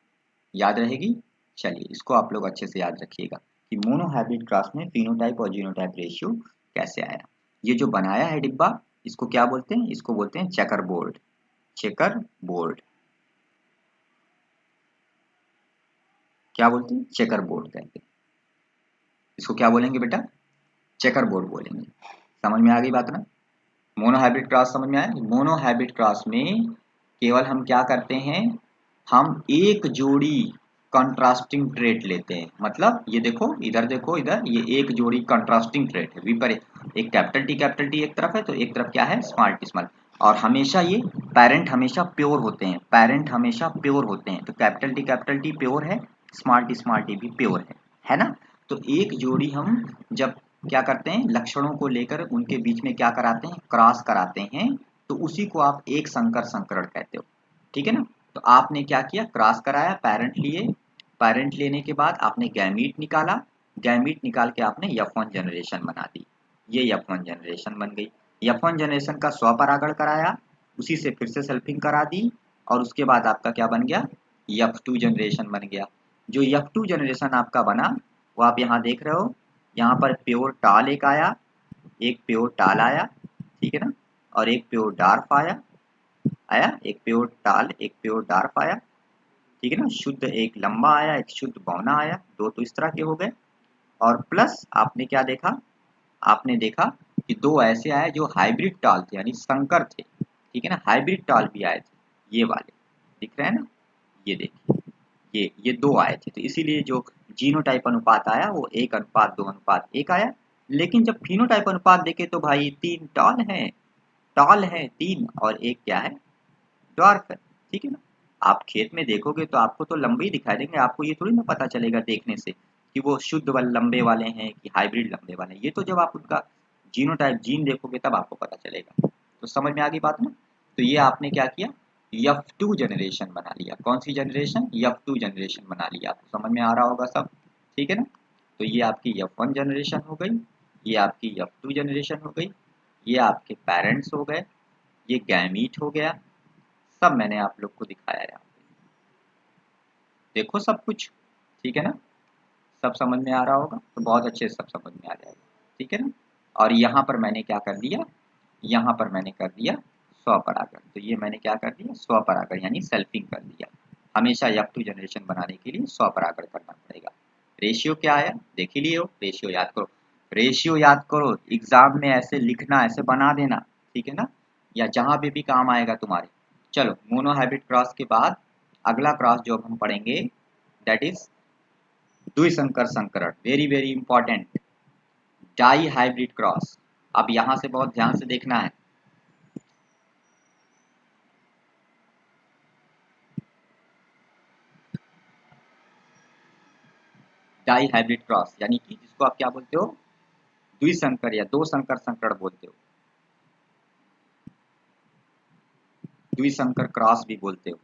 याद रहेगी। चलिए, इसको आप लोग अच्छे से याद रखिएगा कि मोनो हाइब्रिड क्रॉस में फिनोटाइप और जीनोटाइप रेशियो कैसे आया। ये जो बनाया है डिब्बा, इसको क्या बोलते हैं? इसको बोलते हैं चेकर बोर्ड। Checker board. क्या बोलते हैं, चेकर बोर्ड कहते हैं। इसको क्या बोलेंगे बेटा, चेकर बोर्ड बोलेंगे। समझ में आ गई बात ना। मोनो हाइब्रिड क्रॉस समझ में आया। मोनो हाइब्रिड क्रॉस में केवल हम क्या करते हैं, हम एक जोड़ी कंट्रास्टिंग ट्रेट लेते हैं। मतलब ये देखो, इधर देखो, इधर ये एक जोड़ी कंट्रास्टिंग ट्रेट है, विपरीत। एक कैपिटल टी एक तरफ है, तो एक तरफ क्या है, स्मॉल टी स्मॉल। और हमेशा ये पेरेंट हमेशा प्योर होते हैं, पेरेंट हमेशा प्योर होते हैं। तो कैपिटल टी प्योर है, स्मॉल टी भी प्योर है ना। तो एक जोड़ी हम जब क्या करते हैं, लक्षणों को लेकर उनके बीच में क्या कराते हैं, क्रॉस कराते हैं, तो उसी को आप एक संकर संकरण कहते हो। ठीक है ना। तो आपने क्या किया, क्रॉस कराया, पेरेंट लिए, पेरेंट लेने के बाद आपने गैमीट निकाला, गैमीट निकाल के आपने F1 जनरेशन बना दी। ये F1 जनरेशन बन गई। F1 जनरेशन का स्वपरागण कराया, उसी से फिर से सेल्फिंग करा दी, और उसके बाद आपका क्या बन गया, F2 जनरेशन बन गया। जो F2 जनरेशन आपका बना वो आप यहाँ देख रहे हो। यहाँ पर प्योर टाल एक आया, एक प्योर टाल आया, ठीक है ना, और एक प्योर डार्फ आया, एक प्योर टाल एक प्योर डार्फ आया, ठीक है ना। शुद्ध एक लंबा आया, एक शुद्ध बौना आया, दो तो इस तरह के हो गए। और प्लस आपने क्या देखा, आपने देखा कि दो ऐसे आए जो हाइब्रिड टाल थे, यानी संकर थे, ठीक है ना, हाइब्रिड टाल भी आए थे, ये वाले दिख रहे हैं ना, ये देखिए, ये दो आए थे। तो इसीलिए जो जीनोटाइप अनुपात आया वो 1:2:1 आया। लेकिन जब फिनोटाइप अनुपात देखे तो भाई तीन टाल है तीन, और एक क्या है, ड्वार्फ है, ठीक है ना। आप खेत में देखोगे तो आपको तो लंबे ही दिखाई देंगे, आपको ये थोड़ी ना पता चलेगा देखने से कि वो शुद्ध वाले लंबे वाले हैं कि हाइब्रिड लंबे वाले हैं। ये तो जब आप उनका जीनोटाइप जीन देखोगे तब आपको पता चलेगा। तो समझ में आ गई बात ना। तो ये आपने क्या किया, F2 जनरेशन बना लिया। कौन सी जनरेशन, F2 जनरेशन बना लिया। आपको समझ में आ रहा होगा सब, ठीक है ना। तो ये आपकी F1 जनरेशन हो गई, ये आपकी F2 जनरेशन हो गई, ये आपके पेरेंट्स हो गए, ये गैमीट हो गया। सब मैंने आप लोग को दिखाया है, देखो सब कुछ, ठीक है ना। सब समझ में आ रहा होगा तो बहुत अच्छे से सब समझ में आ जाएगा, ठीक है ना। और यहाँ पर मैंने क्या कर दिया, यहाँ पर मैंने कर दिया स्वपरागण। तो ये मैंने क्या कर दिया, स्वपरागण यानी सेल्फिंग कर दिया। हमेशा F2 जनरेशन बनाने के लिए स्वपरागण करना पड़ेगा। रेशियो क्या आया देख ही लिए हो, रेशियो याद करो, रेशियो याद करो, एग्जाम में ऐसे लिखना, ऐसे बना देना, ठीक है ना, या जहां पे भी काम आएगा तुम्हारे। चलो, मोनो हाइब्रिड क्रॉस के बाद अगला क्रॉस जो हम पढ़ेंगे दैट इज द्विसंकर संकरण, very very important, dihybrid cross. अब यहां से बहुत ध्यान से देखना है। डाई हाइब्रिड क्रॉस यानी कि जिसको आप क्या बोलते हो, द्विसंकर या दो संकर संकरण बोलते हो, द्विसंकर क्रॉस भी बोलते हो।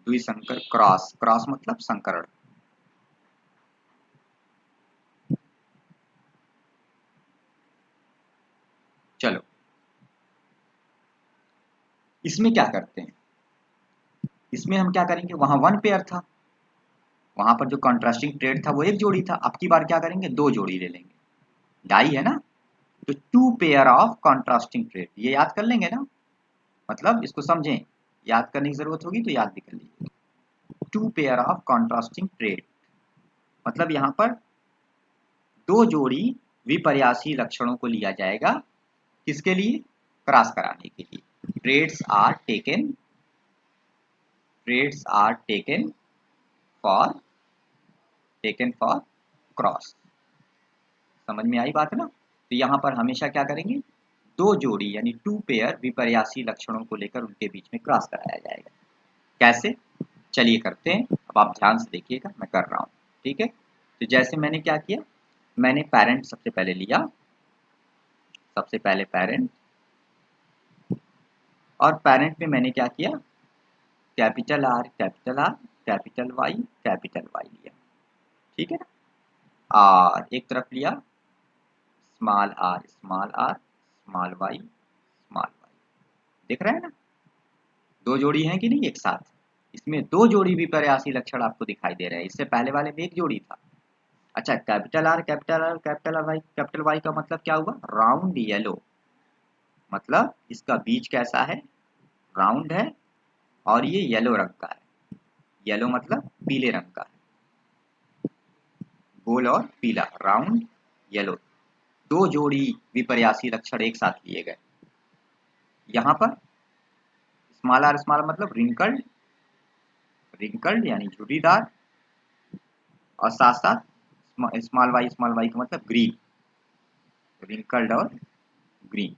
द्विसंकर क्रॉस, क्रॉस मतलब संकरण। चलो, इसमें क्या करते हैं, इसमें हम क्या करेंगे, वहां वन पेयर था, वहां पर जो कंट्रास्टिंग ट्रेड था वो एक जोड़ी था, अब की बार क्या करेंगे, दो जोड़ी ले लेंगे। डाई है ना, तो two pair of contrasting trait, ये याद कर लेंगे ना। मतलब इसको समझें, याद करने की जरूरत होगी तो याद भी कर लीजिए। Two pair of contrasting trait मतलब यहाँ पर दो जोड़ी विपर्यासी लक्षणों को लिया जाएगा, किसके लिए, क्रॉस कराने के लिए। Traits are taken, traits are for taken for cross. समझ में आई बात ना। तो यहाँ पर हमेशा क्या करेंगे, दो जोड़ी यानी टू पेयर विपर्यासी लक्षणों को लेकर उनके बीच में क्रॉस कराया जाएगा। कैसे, चलिए करते हैं। अब आप ध्यान से देखिएगा, मैं कर रहा हूँ, ठीक है। तो जैसे मैंने क्या किया, मैंने पेरेंट सबसे पहले लिया, सबसे पहले पेरेंट, और पेरेंट में मैंने क्या किया, capital R capital R capital Y लिया, ठीक है ना। और एक तरफ लिया स्मॉल आर स्मॉल वाई, देख रहे हैं ना, दो जोड़ी हैं कि नहीं एक साथ। इसमें दो जोड़ी विपर्यासी लक्षण आपको दिखाई दे रहे हैं, इससे पहले वाले में एक जोड़ी था। अच्छा, कैपिटल वाई का मतलब क्या हुआ, राउंड येलो, मतलब इसका बीज कैसा है, राउंड है, और ये येलो रंग का है। येलो मतलब पीले रंग का है, गोल और पीला, राउंड येलो, दो जोड़ी विपर्यासी लक्षण एक साथ लिए गए। यहाँ पर स्मॉल मतलब रिंकल्ड, रिंकल्ड यानी झुर्रीदार, और साथ साथ स्मॉल वाई का मतलब ग्रीन, रिंकल्ड और ग्रीन।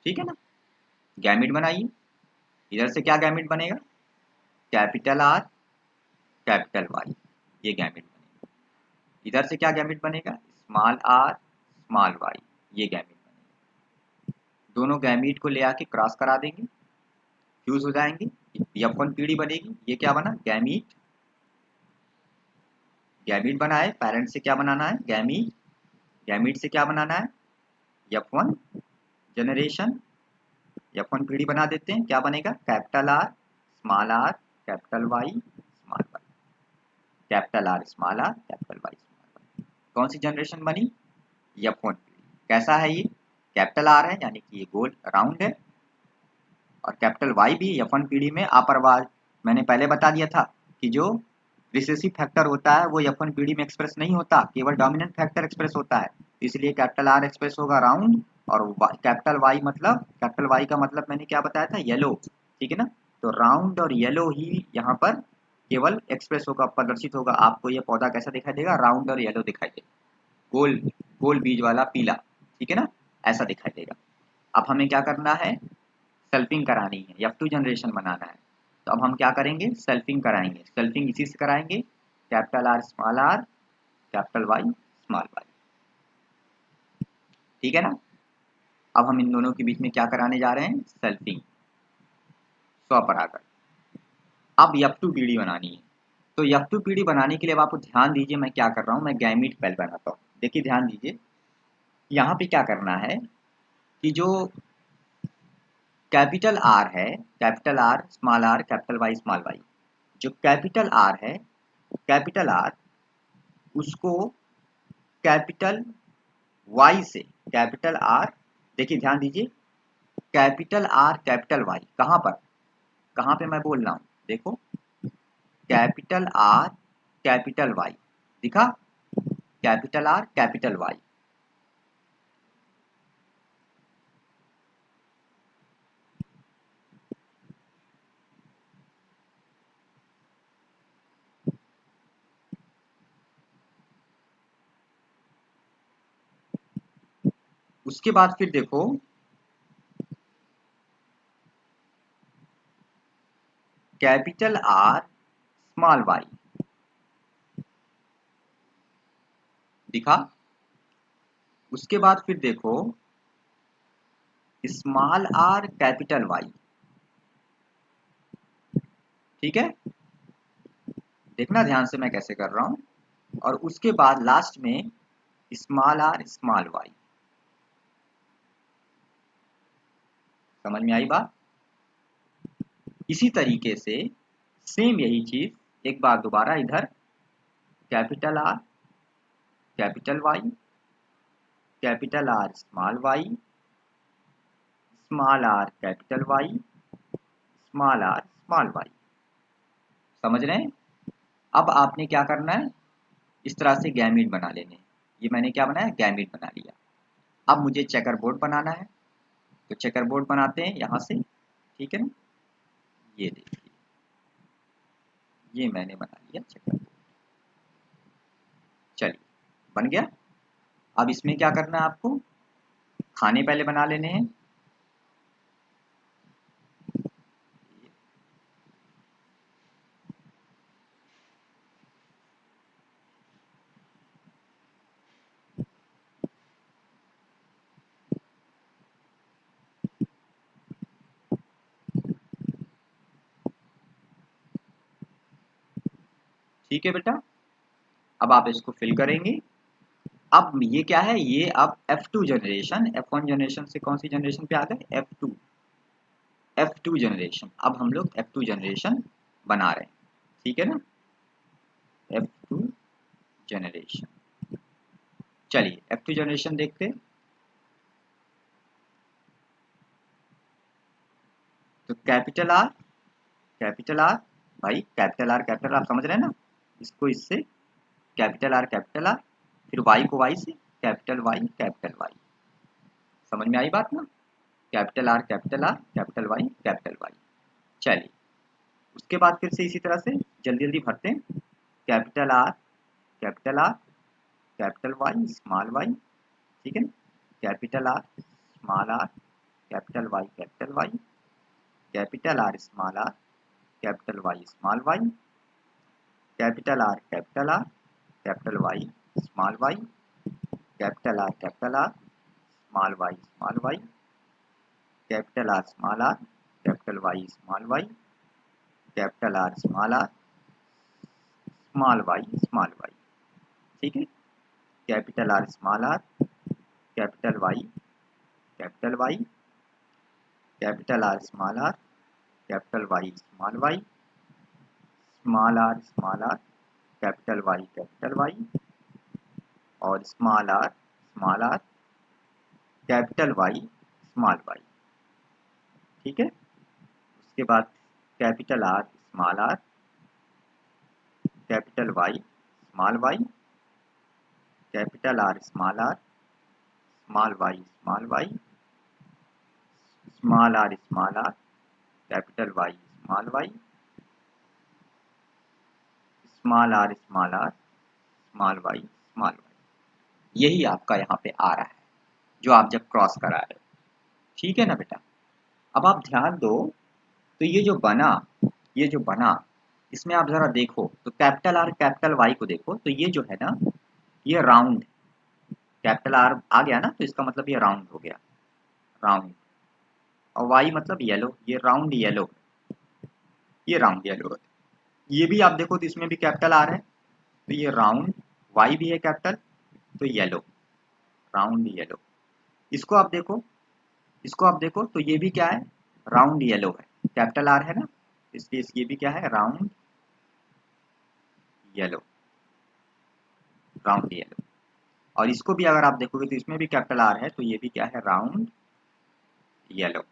ठीक है ना। गैमिट बनाइए। इधर से क्या गैमिट बनेगा, कैपिटल आर कैपिटल वाई, ये गैमिट बनेगा। इधर से क्या गैमिट बनेगा, स्मॉल आर स्मॉल वाई, ये गैमिट बनेगा। दोनों गैमिट को ले आके क्रॉस करा देंगे, फ्यूज हो जाएंगे, F1 पीढ़ी बनेगी। ये क्या बना, गैमिट, गैमिट बना है, पेरेंट से क्या बनाना है, गैमिट, गैमिट से क्या बनाना है, F1 जनरेशन, F1 पीढ़ी बना देते हैं। क्या बनेगा, capital R capital Y small Y, capital R capital Y small Y. कौन सी जनरेशन बनी, F1 पीढ़ी। कैसा है ये, कैपिटल आर है यानी कि ये गोल राउंड है, और कैपिटल वाई भी F1 पीढ़ी में अपरवाज, मैंने पहले बता दिया था कि जो रिसेसिव फैक्टर होता है वो F1 पीढ़ी में एक्सप्रेस नहीं होता, केवल डोमिनेंट फैक्टर एक्सप्रेस होता है। इसलिए कैपिटल आर एक्सप्रेस होगा राउंड, और कैपिटल वाई मतलब, कैपिटल वाई का मतलब मैंने क्या बताया था, येलो। ठीक है ना। तो राउंड और येलो ही यहाँ पर केवल एक्सप्रेस होगा, प्रदर्शित होगा। आपको ये पौधा कैसा दिखाई देगा, राउंड और येलो दिखाई देगा, गोल गोल बीज वाला पीला। ठीक है ना, ऐसा दिखाई देगा। अब हमें क्या करना है, सेल्फिंग करानी है, F2 जनरेशन बनाना है। तो अब हम क्या करेंगे, सेल्फिंग कराएंगे। सेल्फिंग इसी से कराएंगे, capital R capital Y small Y. ठीक है ना। अब हम इन दोनों के बीच में क्या कराने जा रहे हैं, सेल्फिंग, स्वपरागण। अब F2 पीढ़ी बनानी है। तो F2 पीढ़ी बनाने के लिए अब आप ध्यान दीजिए, मैं क्या कर रहा हूँ, मैं गैमीट पहले बनाता हूँ। देखिए ध्यान दीजिए, यहाँ पे क्या करना है कि जो कैपिटल आर है, capital R capital Y small Y, जो कैपिटल आर है, कैपिटल आर, उसको कैपिटल वाई से, कैपिटल आर, देखिए ध्यान दीजिए, कैपिटल आर कैपिटल वाई कहाँ पर, कहाँ पे मैं बोल रहा हूँ, देखो कैपिटल आर कैपिटल वाई, दिखा, कैपिटल आर कैपिटल वाई। उसके बाद फिर देखो, कैपिटल आर स्मॉल वाई, दिखा। उसके बाद फिर देखो, स्मॉल आर कैपिटल वाई, ठीक है, देखना ध्यान से मैं कैसे कर रहा हूं। और उसके बाद लास्ट में स्मॉल आर स्मॉल वाई। समझ में आई बात। इसी तरीके से सेम यही चीज एक बार दोबारा इधर, capital R capital Y, capital R Y, small are capital Y, small are small Y. समझ रहे हैं। अब आपने क्या करना है, इस तरह से गैमीट बना लेने। ये मैंने क्या बनाया, गैमीट बना लिया। अब मुझे चेकर बोर्ड बनाना है, तो चेकर बोर्ड बनाते हैं यहाँ से। ठीक है ना, ये देखिए, ये मैंने बना लिया चेकर बोर्ड। चलिए, बन गया। अब इसमें क्या करना है आपको, खाने पहले बना लेने हैं। ठीक है बेटा, अब आप इसको फिल करेंगे। अब ये क्या है, ये अब F2 जनरेशन, F1 जनरेशन से कौन सी जनरेशन पे आ गए, F2 जनरेशन। अब हम लोग F2 जनरेशन बना रहे हैं। ठीक है ना, F2 जनरेशन। चलिए F2 जनरेशन देखते हैं। तो कैपिटल आर, भाई कैपिटल आर आप समझ रहे हैं ना, इसको इससे कैपिटल आर, फिर वाई को वाई से कैपिटल वाई, समझ में आई बात ना? Capital R, capital Y. चलिए उसके बाद फिर से इसी तरह से जल्दी जल्दी भरते हैं। Capital R, capital Y, small Y, ठीक है ना? Capital R, small are, capital Y, capital R, small are, capital Y, small Y, capital R, capital Y, small Y, capital R, small Y, capital R, capital Y, small Y, capital R, small Y, ठीक है? Capital R, capital Y, capital Y, capital R, capital Y, small Y, small are, capital Y और small are, capital Y, small Y, ठीक है? उसके बाद capital R, capital Y, small Y, capital R, small Y, small are, capital Y, small Y, small are, small Y. यही आपका यहाँ पे आ रहा है जो आप जब क्रॉस करा रहे हो, ठीक है ना बेटा? अब आप ध्यान दो, तो ये जो बना इसमें आप जरा देखो तो कैपिटल आर, कैपिटल वाई को देखो तो ये जो है ना, ये राउंड, कैपिटल आर आ गया ना तो इसका मतलब ये राउंड हो गया, राउंड। और वाई मतलब येलो, ये राउंड येलो, ये राउंड येलो है। ये भी आप देखो तो इसमें भी कैपिटल आर है तो ये राउंड, वाई भी है कैपिटल तो येलो, राउंड येलो। इसको आप देखो, तो ये भी क्या है, राउंड येलो है, कैपिटल आर है ना, इसलिए ये भी क्या है, राउंड येलो, राउंड येलो। और इसको भी अगर आप देखोगे तो इसमें भी कैपिटल आर है तो ये भी क्या है, राउंड येलो।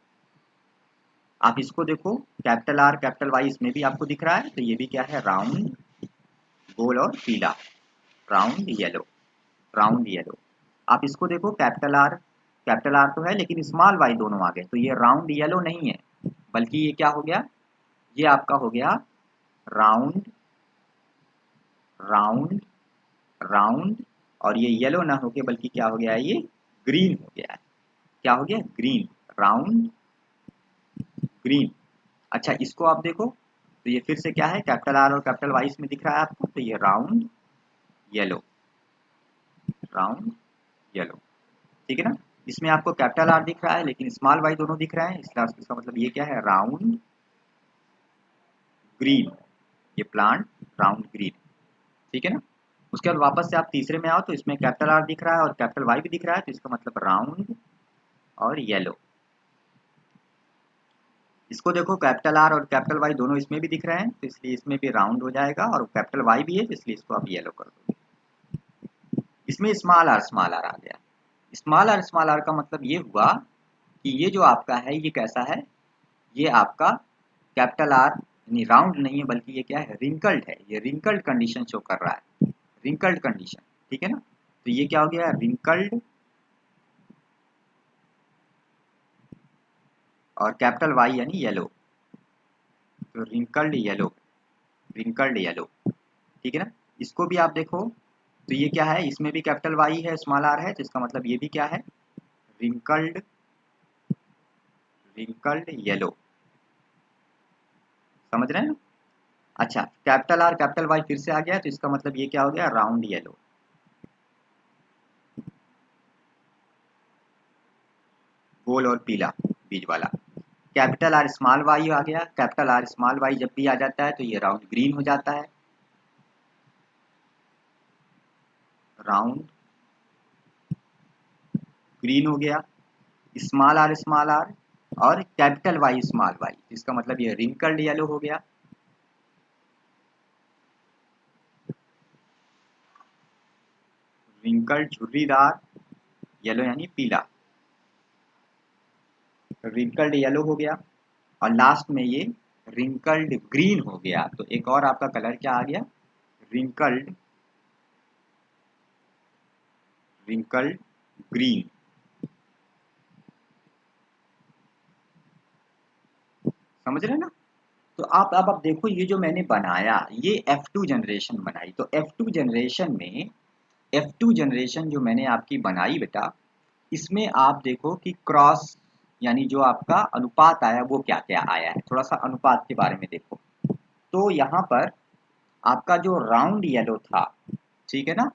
आप इसको देखो, कैपिटल आर, कैपिटल वाई, इसमें भी आपको दिख रहा है तो ये भी क्या है, राउंड, गोल और पीला, राउंड येलो, राउंड येलो। आप इसको देखो, कैपिटल आर तो है लेकिन स्मॉल वाई दोनों आ गए तो ये राउंड येलो नहीं है, बल्कि ये क्या हो गया, ये आपका हो गया राउंड, राउंड, राउंड, और ये येलो ना होके बल्कि क्या हो गया है, ये ग्रीन हो गया है। क्या हो गया, ग्रीन, राउंड ग्रीन। अच्छा इसको आप देखो तो ये फिर से क्या है, कैपिटल आर और कैपिटल वाई इसमें दिख रहा है आपको तो ये राउंड येलो, राउंड येलो, ठीक है ना? इसमें आपको कैपिटल आर दिख रहा है लेकिन स्मॉल वाई दोनों दिख रहे हैं, इसका मतलब ये क्या है, राउंड ग्रीन, ये प्लांट राउंड ग्रीन, ठीक है ना? उसके बाद वापस से आप तीसरे में आओ तो इसमें कैपिटल आर दिख रहा है और कैपिटल वाई भी दिख रहा है तो इसका मतलब राउंड और येलो। इसको देखो, कैपिटल आर और कैपिटल वाई दोनों इसमें भी दिख रहे हैं तो इसलिए इसमें भी राउंड हो जाएगा और कैपिटल वाई भी है तो इसलिए इसको आप येलो कर दोगे। इसमें स्मॉल आर आ गया। स्मॉल आर का मतलब ये हुआ कि ये जो आपका है ये कैसा है, ये आपका कैपिटल आर यानी राउंड नहीं है बल्कि ये क्या है, रिंकल्ड है, ये रिंकल्ड कंडीशन शो कर रहा है, रिंकल्ड कंडीशन, ठीक है ना? तो ये क्या हो गया, रिंकल्ड, और कैपिटल वाई यानी येलो, तो रिंकल्ड येलो, रिंकल्ड येलो, ठीक है ना? इसको भी आप देखो तो ये क्या है, इसमें भी कैपिटल वाई है, स्मॉल आर है तो इसका मतलब ये भी क्या है, रिंकल्ड, रिंकल्ड येलो, समझ रहे हैं? अच्छा कैपिटल आर, कैपिटल वाई फिर से आ गया तो इसका मतलब ये क्या हो गया, राउंड येलो, गोल और पीला बीज वाला। कैपिटल आर, स्मॉल वाई आ गया, कैपिटल आर, स्मॉल वाई जब भी आ जाता है तो ये राउंड ग्रीन हो जाता है, राउंड ग्रीन हो गया। स्मॉल आर और कैपिटल वाई, स्मॉल वाई, इसका मतलब ये रिंकल्ड येलो हो गया, रिंकल्ड झुर्रीदार येलो यानी पीला, रिंकल्ड येलो हो गया। और लास्ट में ये रिंकल्ड ग्रीन हो गया, तो एक और आपका कलर क्या आ गया, रिंकल्ड रिंकल्ड ग्रीन। समझ रहे हैं ना? तो अब देखो, ये जो मैंने बनाया ये F2 जनरेशन बनाई, तो F2 जनरेशन में F2 जनरेशन जो मैंने आपकी बनाई बेटा, इसमें आप देखो कि क्रॉस यानी जो आपका अनुपात आया वो क्या क्या आया है। थोड़ा सा अनुपात के बारे में देखो। तो यहाँ पर आपका जो राउंड येलो था, ठीक है ना,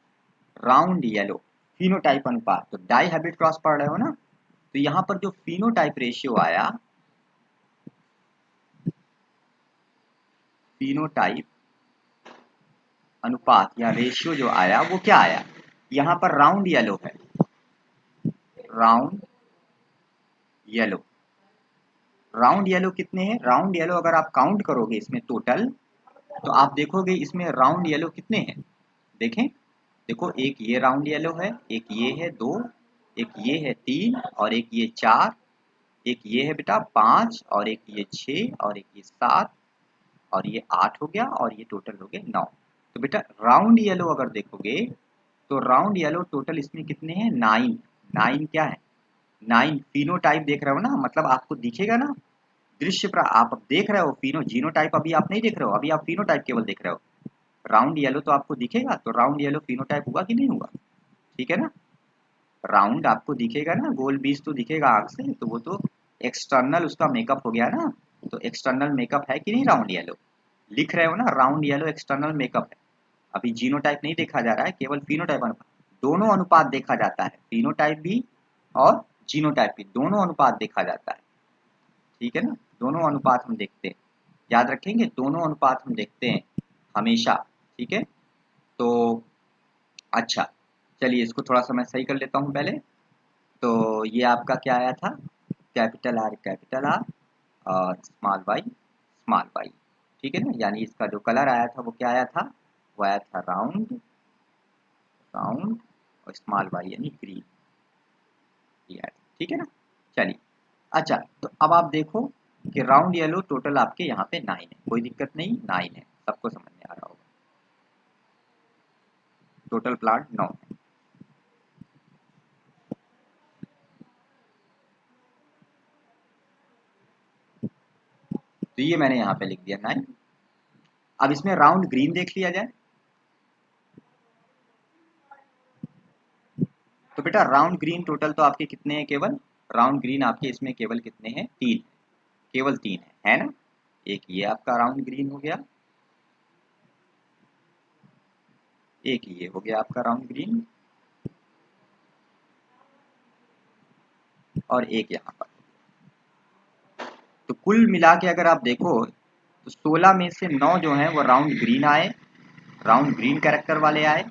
राउंड येलो फिनोटाइप अनुपात, तो डाई हैबिट क्रॉस पढ़ रहे हो ना, तो यहाँ पर जो फिनोटाइप रेशियो आया, फिनोटाइप अनुपात या रेशियो जो आया वो क्या आया, यहाँ पर राउंड येलो है, राउंड येलो। राउंड येलो कितने हैं, राउंड येलो अगर आप काउंट करोगे इसमें टोटल, तो आप देखोगे इसमें राउंड येलो कितने हैं। देखें, देखो एक ये राउंड येलो है, एक ये है 2, एक ये है 3, और एक ये 4, एक ये है बेटा 5, और एक ये 6, और एक ये 7, और ये 8 हो गया, और ये टोटल हो गए 9। तो बेटा राउंड येलो अगर देखोगे तो राउंड येलो टोटल इसमें कितने हैं, 9। 9 क्या है, 9 फिनोटाइप देख रहे हो ना, मतलब आपको दिखेगा ना दृश्य पर, आप अब देख रहे हो फिनो जीनोटाइप अभी आप नहीं देख रहे हो, अभी आप फिनोटाइप केवल देख रहे हो। राउंड येलो तो आपको दिखेगा, तो राउंड येलो फिनोटाइप हुआ कि नहीं हुआ, ठीक है ना। राउंड आपको दिखेगा ना, गोल बीज तो दिखेगा आंख से, तो वो तो एक्सटर्नल उसका मेकअप हो गया ना। तो एक्सटर्नल मेकअप है कि नहीं राउंड येलो, लिख रहे हो ना, राउंड येलो एक्सटर्नल मेकअप है। अभी जीनोटाइप नहीं देखा जा रहा है, केवल फिनोटाइप अनुपात, दोनों अनुपात देखा जाता है, फिनोटाइप भी और जीनोटाइप भी दोनों अनुपात देखा जाता है, ठीक है ना। दोनों अनुपात हम देखते हैं, याद रखेंगे, दोनों अनुपात हम देखते हैं हमेशा, ठीक है। तो अच्छा, चलिए इसको थोड़ा सा मैं सही कर लेता हूँ पहले। तो ये आपका क्या आया था, कैपिटल आर और स्मॉल वाई, ठीक है ना। यानी इसका जो कलर आया था वो क्या आया था, वो आया था राउंड, राउंड और स्मॉल वाई यानी ग्रीन, ये आया था, ठीक है ना। चलिए अच्छा, तो अब आप देखो कि राउंड येलो टोटल आपके यहाँ पे 9 है, कोई दिक्कत नहीं, 9 है, सबको समझ में आ रहा होगा, टोटल प्लांट 9 है। तो ये मैंने यहाँ पे लिख दिया 9। अब इसमें राउंड ग्रीन देख लिया जाए, तो बेटा राउंड ग्रीन टोटल तो आपके कितने हैं, केवल राउंड ग्रीन आपके इसमें केवल कितने हैं, 3, केवल 3 है ना। एक ये आपका राउंड ग्रीन हो गया, एक ये हो गया आपका राउंड ग्रीन, और एक यहाँ पर। तो कुल मिला के अगर आप देखो तो 16 में से 9 जो है वो राउंड ग्रीन आए, राउंड ग्रीन कैरेक्टर वाले आए।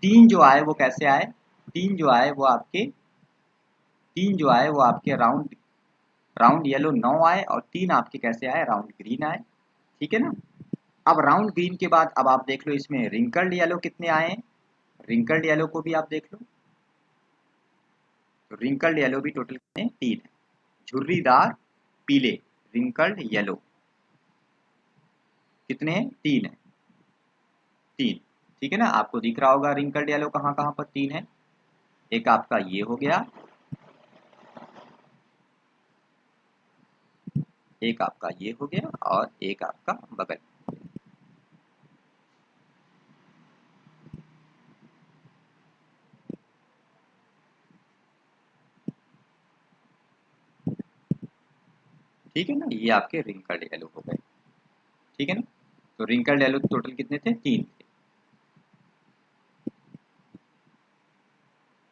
3 जो आए वो कैसे आए, 3 जो आए वो आपके, 3 जो आए वो आपके राउंड राउंड येलो 9 आए, और 3 आपके कैसे आए, राउंड ग्रीन आए, ठीक है ना। अब राउंड ग्रीन के बाद अब आप देख लो इसमें रिंकल्ड येलो कितने आए हैं, रिंकल्ड येलो को भी आप देख लो, तो रिंकल्ड येलो भी टोटल कितने, 3 है। झुर्रीदार पीले रिंकल्ड येलो कितने हैं, 3 है, 3, ठीक है ना। आपको दिख रहा होगा रिंकल्ड येलो कहाँ कहाँ पर 3 है, एक आपका ये हो गया, एक आपका ये हो गया, और एक आपका बगल। ठीक है ना, ये आपके रिंकल्ड येलो हो गए, ठीक है ना। तो रिंकल्ड येलो टोटल कितने थे, 3 थे।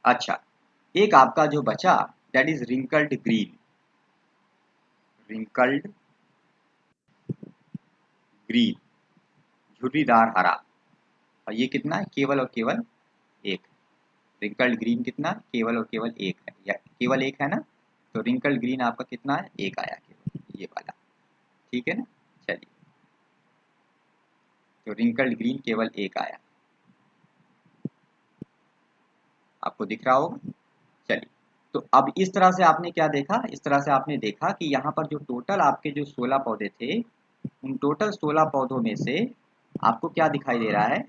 अच्छा, एक आपका जो बचा that is wrinkled green, wrinkled green झुर्रीदार हरा, और ये कितना है, केवल और केवल एक। रिंकल्ड ग्रीन कितना, केवल और केवल एक है, या केवल एक है ना। तो रिंकल्ड ग्रीन आपका कितना है, एक आया केवल, ये वाला, ठीक है ना। चलिए, तो रिंकल्ड ग्रीन केवल एक आया, आपको दिख रहा होगा। चलिए, तो अब इस तरह से आपने क्या देखा, इस तरह से आपने देखा कि यहाँ पर जो टोटल आपके जो 16 पौधे थे, उन टोटल 16 पौधों में से आपको क्या दिखाई दे रहा है,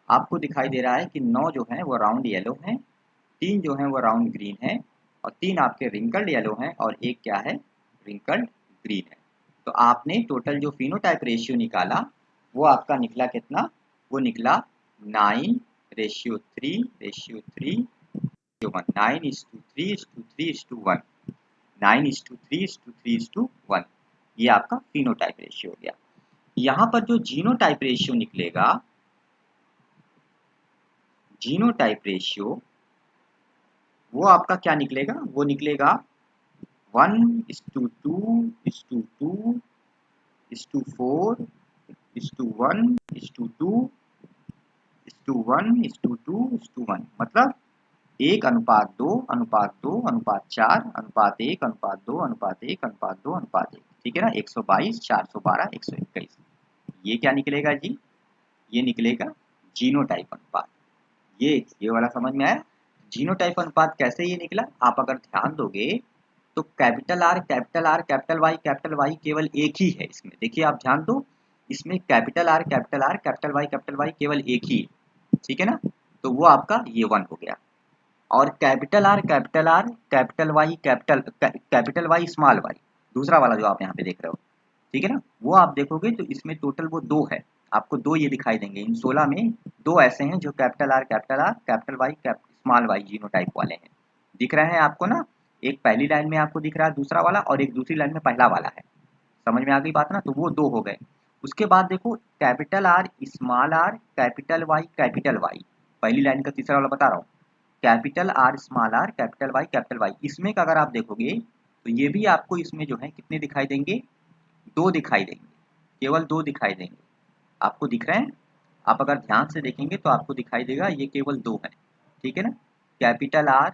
आपको दिखाई दे रहा है कि 9 जो है वो राउंड येलो है, 3 जो है वो राउंड ग्रीन है, और 3 आपके रिंकल्ड येलो हैं, और एक क्या है, रिंकल्ड ग्रीन है। तो आपने टोटल जो फिनोटाइप रेशियो निकाला वो आपका निकला कितना, वो निकला 9:3:3:1, 9:3:3:1, 9:3:3:1, ये आपका फिनोटाइप रेशियो हो गया। यहाँ पर जो जीनोटाइप रेशियो निकलेगा, जीनोटाइप रेशियो वो आपका क्या निकलेगा, वो निकलेगा 1:2:2:1:1:2:1:1, मतलब 1:2:4:4:1:1:2:1, ठीक है ना, 122, 412, 121। ये क्या निकलेगा जी, ये निकलेगा जीनोटाइप अनुपात। ये वाला समझ में आया। जीनोटाइप अनुपात कैसे ये निकला, आप अगर ध्यान दोगे तो capital R capital R capital Y केवल एक ही है इसमें, देखिए आप ध्यान दो, इसमें कैपिटल आर कैपिटल वाई केवल एक ही है, ठीक है ना, तो वो आपका ये 1 हो गया। और capital R capital Y small y, दूसरा वाला जो आप यहाँ पे देख रहे हो, ठीक है ना, वो आप देखोगे तो इसमें टोटल वो 2 है, आपको 2 ये दिखाई देंगे, इन 16 में 2 ऐसे हैं जो capital R capital Y small y genotype वाले हैं, दिख रहे हैं आपको ना, एक पहली लाइन में आपको दिख रहा है दूसरा वाला, और एक दूसरी लाइन में पहला वाला है, समझ में आ गई बात ना, तो वो 2 हो गए। उसके बाद देखो capital R small are capital Y, पहली लाइन का तीसरा वाला बता रहा हूँ, capital R small are capital Y, इसमें का अगर आप देखोगे तो ये भी आपको इसमें जो है कितने दिखाई देंगे, 2 दिखाई देंगे, केवल 2 दिखाई देंगे, आपको दिख रहे हैं, आप अगर ध्यान से देखेंगे तो आपको दिखाई देगा ये केवल 2 है, ठीक है ना, capital R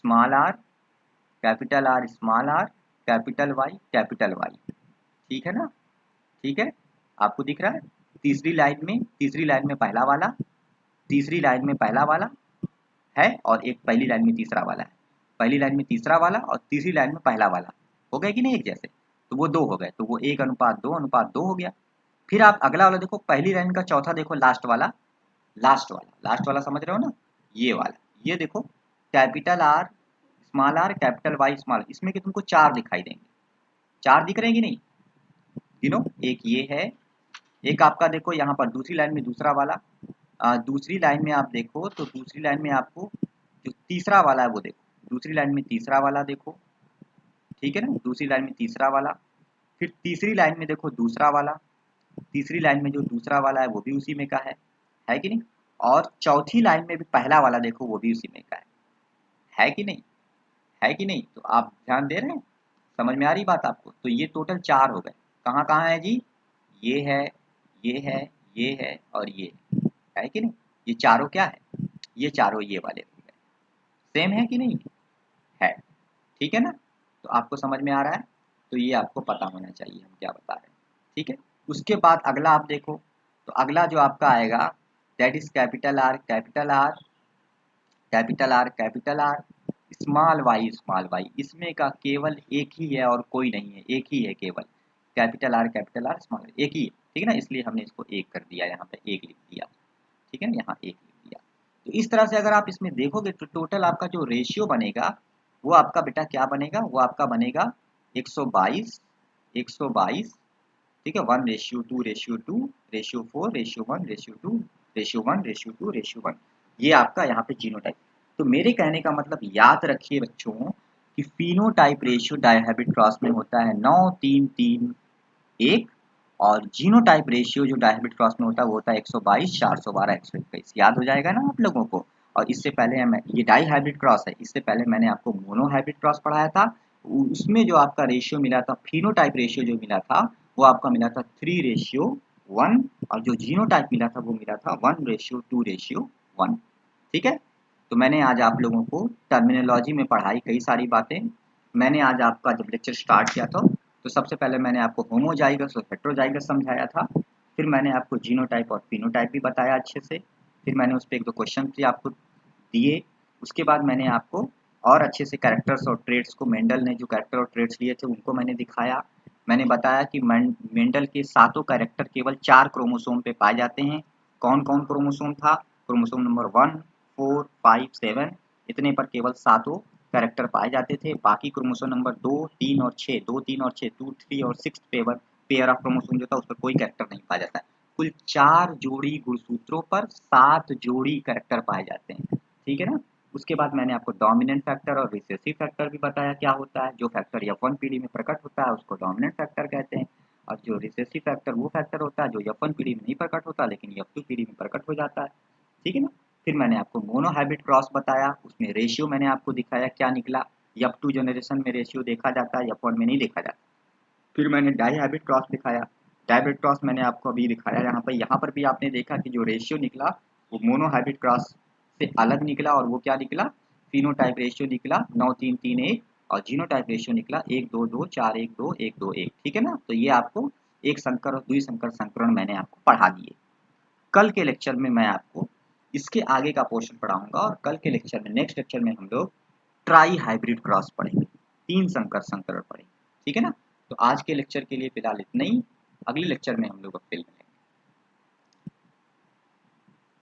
small are small are capital Y, ठीक है ना, ठीक है, आपको दिख रहा है। तीसरी लाइन में पहला वाला, तीसरी लाइन में पहला वाला है, और एक पहली लाइन में तीसरा वाला है, पहली लाइन में तीसरा वाला और तीसरी लाइन में पहला वाला, हो गए कि नहीं एक जैसे, तो वो 2 हो गए, तो वो 1:2:2 हो गया। फिर आप अगला वाला देखो, पहली लाइन का चौथा देखो, लास्ट वाला समझ रहे हो ना, ये वाला, ये देखो capital R small are capital Y small, इसमें कि तुमको 4 दिखाई देंगे, 4 दिख रहे हैं कि नहीं, गिनो, एक ये है, एक आपका देखो यहाँ पर दूसरी लाइन में दूसरा वाला, दूसरी लाइन में आप देखो तो दूसरी लाइन में आपको जो तीसरा वाला है वो देखो, दूसरी लाइन में तीसरा वाला देखो, ठीक है ना, दूसरी लाइन में तीसरा वाला, फिर तीसरी लाइन में देखो दूसरा वाला, तीसरी लाइन में जो दूसरा वाला है वो भी उसी में का है कि नहीं, और चौथी लाइन में भी पहला वाला देखो वो भी उसी में का है कि नहीं, है कि नहीं, तो आप ध्यान दे रहे हैं, समझ में आ रही बात आपको, तो ये टोटल 4 हो गए, कहाँ कहाँ है जी, ये है, ये है, ये है, और ये है कि नहीं, ये चारों क्या है, ये चारों ये वाले हो गए, सेम है कि नहीं है, ठीक है ना, तो आपको समझ में आ रहा है, तो ये आपको पता होना चाहिए हम क्या बता रहे हैं, ठीक है। उसके बाद अगला आप देखो, तो अगला जो आपका आएगा that is capital R small y, इसमें का केवल एक ही है और कोई नहीं है, एक ही है केवल, कैपिटल आर स्मॉल, एक ही है, ठीक है ना, इसलिए हमने इसको एक कर दिया, यहाँ पे एक लिख दिया, ठीक है ना, यहाँ एक लिख दिया। तो इस तरह से अगर आप इसमें देखोगे तो टोटल आपका जो रेशियो बनेगा वो आपका बेटा क्या बनेगा, वो आपका बनेगा 122, ठीक है, 1:2:4:1:1:2:1, ये आपका यहाँ पे जीनोटाइप। तो मेरे कहने का मतलब याद रखिए बच्चों कि फिनोटाइप रेशियो डायहेब्रिड क्रॉस में होता है 9:3:3:1, और जीनोटाइप रेशियो जो डायहेब्रिड क्रॉस में होता है वो होता है 122, 412, 121, याद हो जाएगा ना आप लोगों को। और इससे पहले ये डाई हाइब्रिड क्रॉस है, इससे पहले मैंने आपको मोनो हाइब्रिड क्रॉस पढ़ाया था, उसमें जो आपका रेशियो मिला था, फिनोटाइप रेशियो जो मिला था वो आपका मिला था 3:1, और जो जीनोटाइप मिला था वो मिला था 1:2:1, ठीक है। तो मैंने आज आप लोगों को टर्मिनोलॉजी में पढ़ाई कई सारी बातें, मैंने आज आपका जब लेक्चर स्टार्ट किया था तो सबसे पहले मैंने आपको होमोजाइगस और हेटेरोजाइगस समझाया था, फिर मैंने आपको जीनोटाइप और फिनोटाइप भी बताया अच्छे से, फिर मैंने उस पर 1-2 क्वेश्चन भी आपको दिए, उसके बाद मैंने आपको और अच्छे से कैरेक्टर्स और ट्रेड्स को, मेंडल ने जो कैरेक्टर और ट्रेड्स लिए थे उनको मैंने दिखाया, मैंने बताया कि मेंडल के 7 कैरेक्टर केवल 4 क्रोमोसोम पे पाए जाते हैं, कौन कौन क्रोमोसोम था, क्रोमोसोम नंबर 1, 4, 5, 7 इतने पर केवल 7 कैरेक्टर पाए जाते थे। बाकी क्रोमोसोम नंबर 2, 3 और 6, 2, 3 और 6, 2, 3 और 6 पेयर ऑफ क्रोमोसोम जो था उस पर कोई कैरेक्टर नहीं पाया जाता है। कुल 4 जोड़ी गुणसूत्रों पर 7 जोड़ी कैरेक्टर पाए जाते हैं, ठीक है ना। उसके बाद मैंने आपको डोमिनेंट फैक्टर और रिसेसिव फैक्टर भी बताया क्या होता है। जो फैक्टर F1 पीढ़ी में प्रकट होता है उसको डोमिनेंट फैक्टर कहते हैं, और जो रिसेसिव फैक्टर वो फैक्टर होता है जो F1 पीढ़ी में नहीं प्रकट होता लेकिन F2 पीढ़ी में प्रकट हो जाता है, ठीक है ना। फिर मैंने आपको मोनोहाइब्रिड क्रॉस बताया, उसमें रेशियो मैंने आपको दिखाया क्या निकला। F2 जनरेशन में रेशियो देखा जाता है, F1 में नहीं देखा जाता। फिर मैंने डाई हाइब्रिड क्रॉस दिखाया, डाइब्रिड क्रॉस मैंने आपको अभी दिखाया यहाँ पर भी आपने देखा कि जो रेशियो निकला वो मोनो हाइब्रिड क्रॉस से अलग निकला, और वो क्या निकला, फिनोटाइप रेशियो निकला 9-3-3-1, और जीनोटाइप रेशियो निकला 1-2-2-4-1-2-1-2-1, ठीक है ना। तो ये आपको एक संकर और द्विसंकर संकरण मैंने आपको पढ़ा दिए। कल के लेक्चर में मैं आपको इसके आगे का पोर्शन पढ़ाऊंगा, और कल के लेक्चर में नेक्स्ट लेक्चर में हम लोग ट्राई हाइब्रिड क्रॉस पढ़ेंगे, 3 संकर संकरण पढ़ेंगे, ठीक है ना। तो आज के लेक्चर के लिए फिलहाल इतना ही, अगले लेक्चर में हम लोग अब फिर